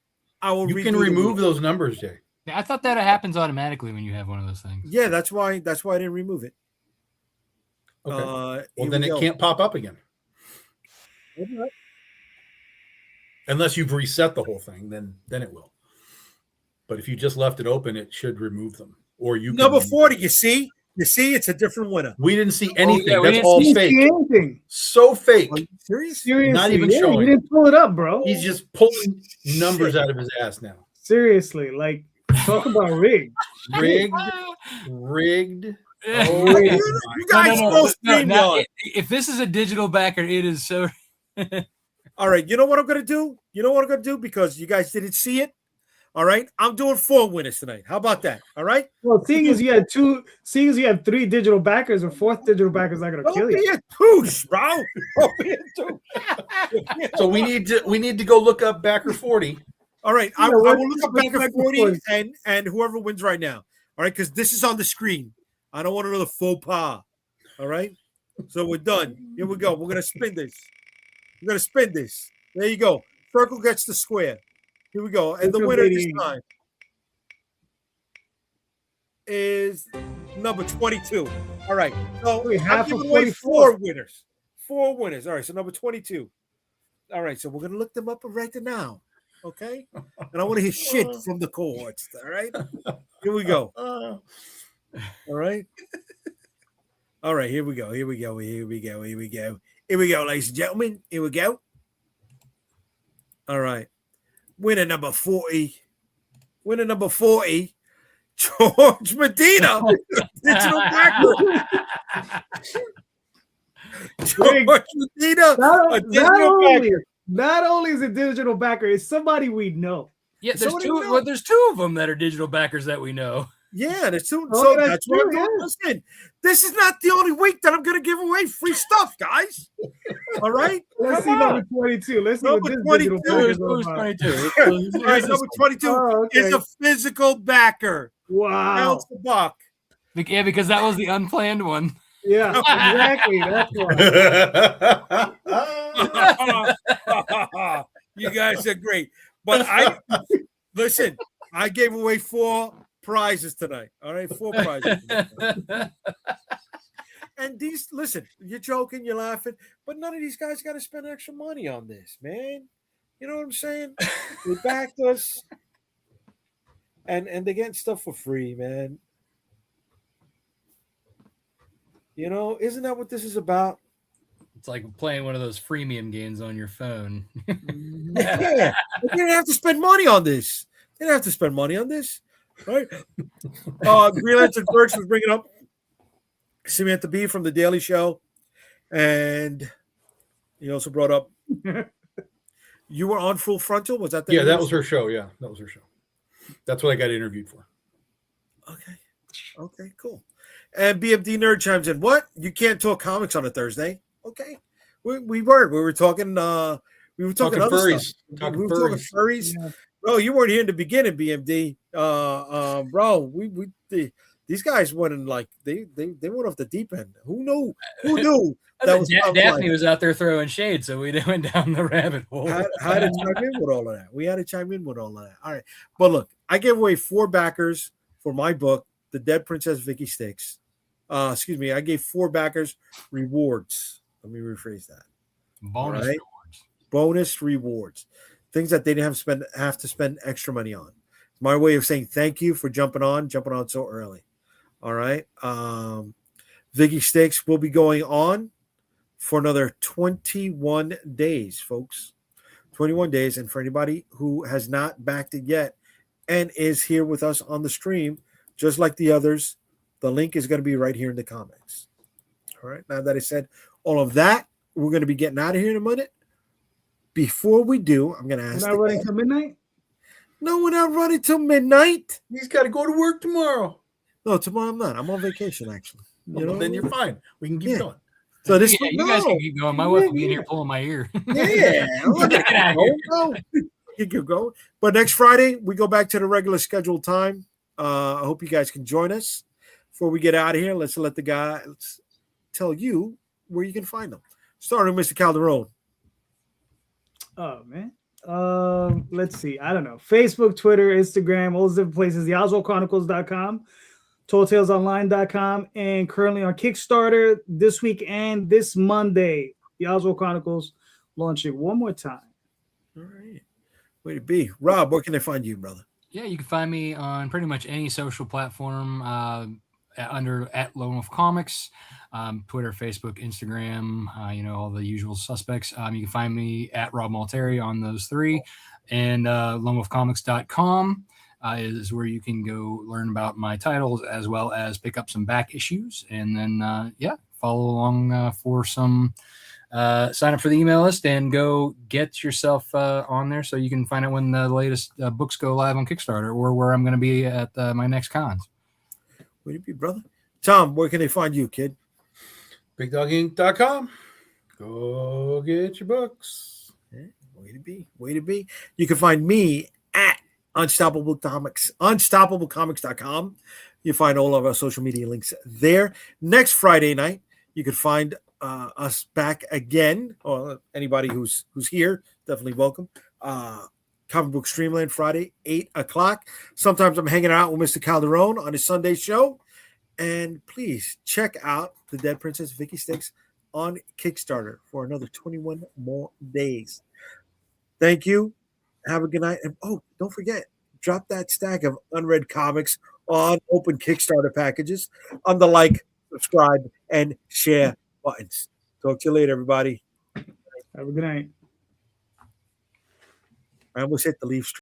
I will You redo can the remove wheel. those numbers, Jay. Yeah, I thought that happens automatically when you have one of those things. Yeah, that's why I didn't remove it. Okay. Here Well, then we it go. can't pop up again. Unless you've reset the whole thing, then it will. But if you just left it open, it should remove them. Or you can Number remove 40, them. you see? You see, it's a different winner. We didn't see anything. yeah, we That's didn't all You didn't fake. see anything. So fake. Are you serious? Seriously, Not even yeah, showing. You didn't pull it up, bro. He's just pulling numbers out of his ass now. Seriously, like talk about rigged. Rigged. Rigged. Yeah. Oh, You my. guys go stream now, yard. if this is a digital backer, it is so. All right, you know what I'm gonna do? You know what I'm gonna do because you guys didn't see it. All right, I'm doing 4 winners tonight. How about that? All right. Well, seeing as you had 3 digital backers, a 4th digital backer is not gonna Don't kill be you. a douche, bro. Don't be a douche. So we need to go look up backer 40. All right, I Yeah, will let's- look up let's back at back to 40 40. and whoever wins right now. All right, because this is on the screen. I don't want another faux pas. All right, so we're done. Here we go. We're gonna spin this. We're gonna spin this. There you go. Circle gets the square. Here we go. And the Circle winner this 88. time is number 22. All right. So Wait, I'm half of giving away 44. 4 winners. 4 winners. All right. So number 22. All right. So we're gonna look them up right now. Okay. And I want to hear shit from the cohorts. All right. Here we go. All right. All right. Here we go. Here we go. Here we go. Here we go. Here we go, ladies and gentlemen. Here we go. All right. Winner number 40. Winner number 40. George Medina. Digital backer. George Medina. A digital backer. Not only is it digital backer, it's somebody we know. Yeah, there's Somebody two. know. Well, there's 2 of them that are digital backers that we know. Yeah, that's true. Oh, So that's that's what I'm true, doing. yeah. Listen, this is not the only week that I'm going to give away free stuff, guys. All right? Let's see Come number on. 22. Let's see Number what this digital 22 backer Who's is all about. 22? All right, number 22 Oh, okay. is a physical backer. Wow. Pounds the buck. Yeah, because that was the unplanned one. Yeah, exactly. That's why. You guys are great. But listen, I gave away 4 prizes tonight. All right, 4 prizes. And these, listen, you're joking, you're laughing, but none of these guys got to spend extra money on this, man. You know what I'm saying? They backed us, and they're getting stuff for free, man. You know, isn't that what this is about? It's like playing one of those freemium games on your phone. Yeah, they didn't have to spend money on this. They didn't have to spend money on this, right? Green Lantern Birch was bringing up Samantha Bee from The Daily Show, and he also brought up you were on Full Frontal. Was that the Yeah, that was her show. Yeah, that was her show. That's what I got interviewed for. Okay, cool. And BMD Nerd chimes in. What? You can't talk comics on a Thursday? Okay, we were talking. We were talking other furries. stuff. Talking we were talking furries. furries. Yeah. Bro, you weren't here in the beginning, BMD. Bro, these guys went in like they went off the deep end. Who knew? Who knew that was Daphne was out there throwing shade, so we went down the rabbit hole. had to chime in with all of that. We had to chime in with all of that. All right, but look, I gave away 4 backers for my book, The Dead Princess Vicky Stakes. Excuse me, I gave 4 backers rewards. Let me rephrase that. Bonus All right. rewards. Bonus rewards, things that they didn't have to spend extra money on. My way of saying thank you for jumping on so early. All right. Vicky Stakes will be going on for another 21 days, folks. 21 days. And for anybody who has not backed it yet and is here with us on the stream, just like the others, the link is going to be right here in the comments. All right. Now that I said all of that, we're going to be getting out of here in a minute. Before we do, I'm going to ask. Not running till midnight? No, we're not running till midnight. He's got to go to work tomorrow. No, tomorrow I'm not. I'm on vacation, actually. You know, Well, then you're fine. We can keep Yeah. going. So this Yeah, week, you guys no. can keep going. My wife will be in here pulling my ear. Yeah, look Get at out of here. go. You can go. But next Friday, we go back to the regular scheduled time. I hope you guys can join us. Before we get out of here, let's tell you where you can find them. Starting with Mr. Calderon. Oh man. Let's see. I don't know. Facebook, Twitter, Instagram, all those different places. TheOswaldChronicles.com, TallTalesOnline.com, and currently on Kickstarter this week and this Monday. The Oswald Chronicles launching one more time. All right. Way to be. Rob, where can they find you, brother? Yeah, you can find me on pretty much any social platform under at Lone Wolf Comics, Twitter, Facebook, Instagram, all the usual suspects. You can find me at Rob Malteri on those three, and lonewolfcomics.com is where you can go learn about my titles as well as pick up some back issues, and then follow along for some. Sign up for the email list and go get yourself on there so you can find out when the latest books go live on Kickstarter or where I'm going to be at my next cons. Way to be, brother. Tom, where can they find you, kid? BigDogInc.com. Go get your books. Yeah, way to be. Way to be. You can find me at Unstoppable Comics, unstoppablecomics.com. You find all of our social media links there. Next Friday night, you can find us back again, or anybody who's here, definitely welcome. Comic Book Streamland Friday, 8:00. Sometimes I'm hanging out with Mr. Calderon on his Sunday show. And please check out the Dead Princess Vicky Sticks on Kickstarter for another 21 more days. Thank you. Have a good night. And don't forget, drop that stack of unread comics on open Kickstarter packages on the like, subscribe, and share buttons. Talk to you later, everybody. Have a good night. I almost hit the leave stream.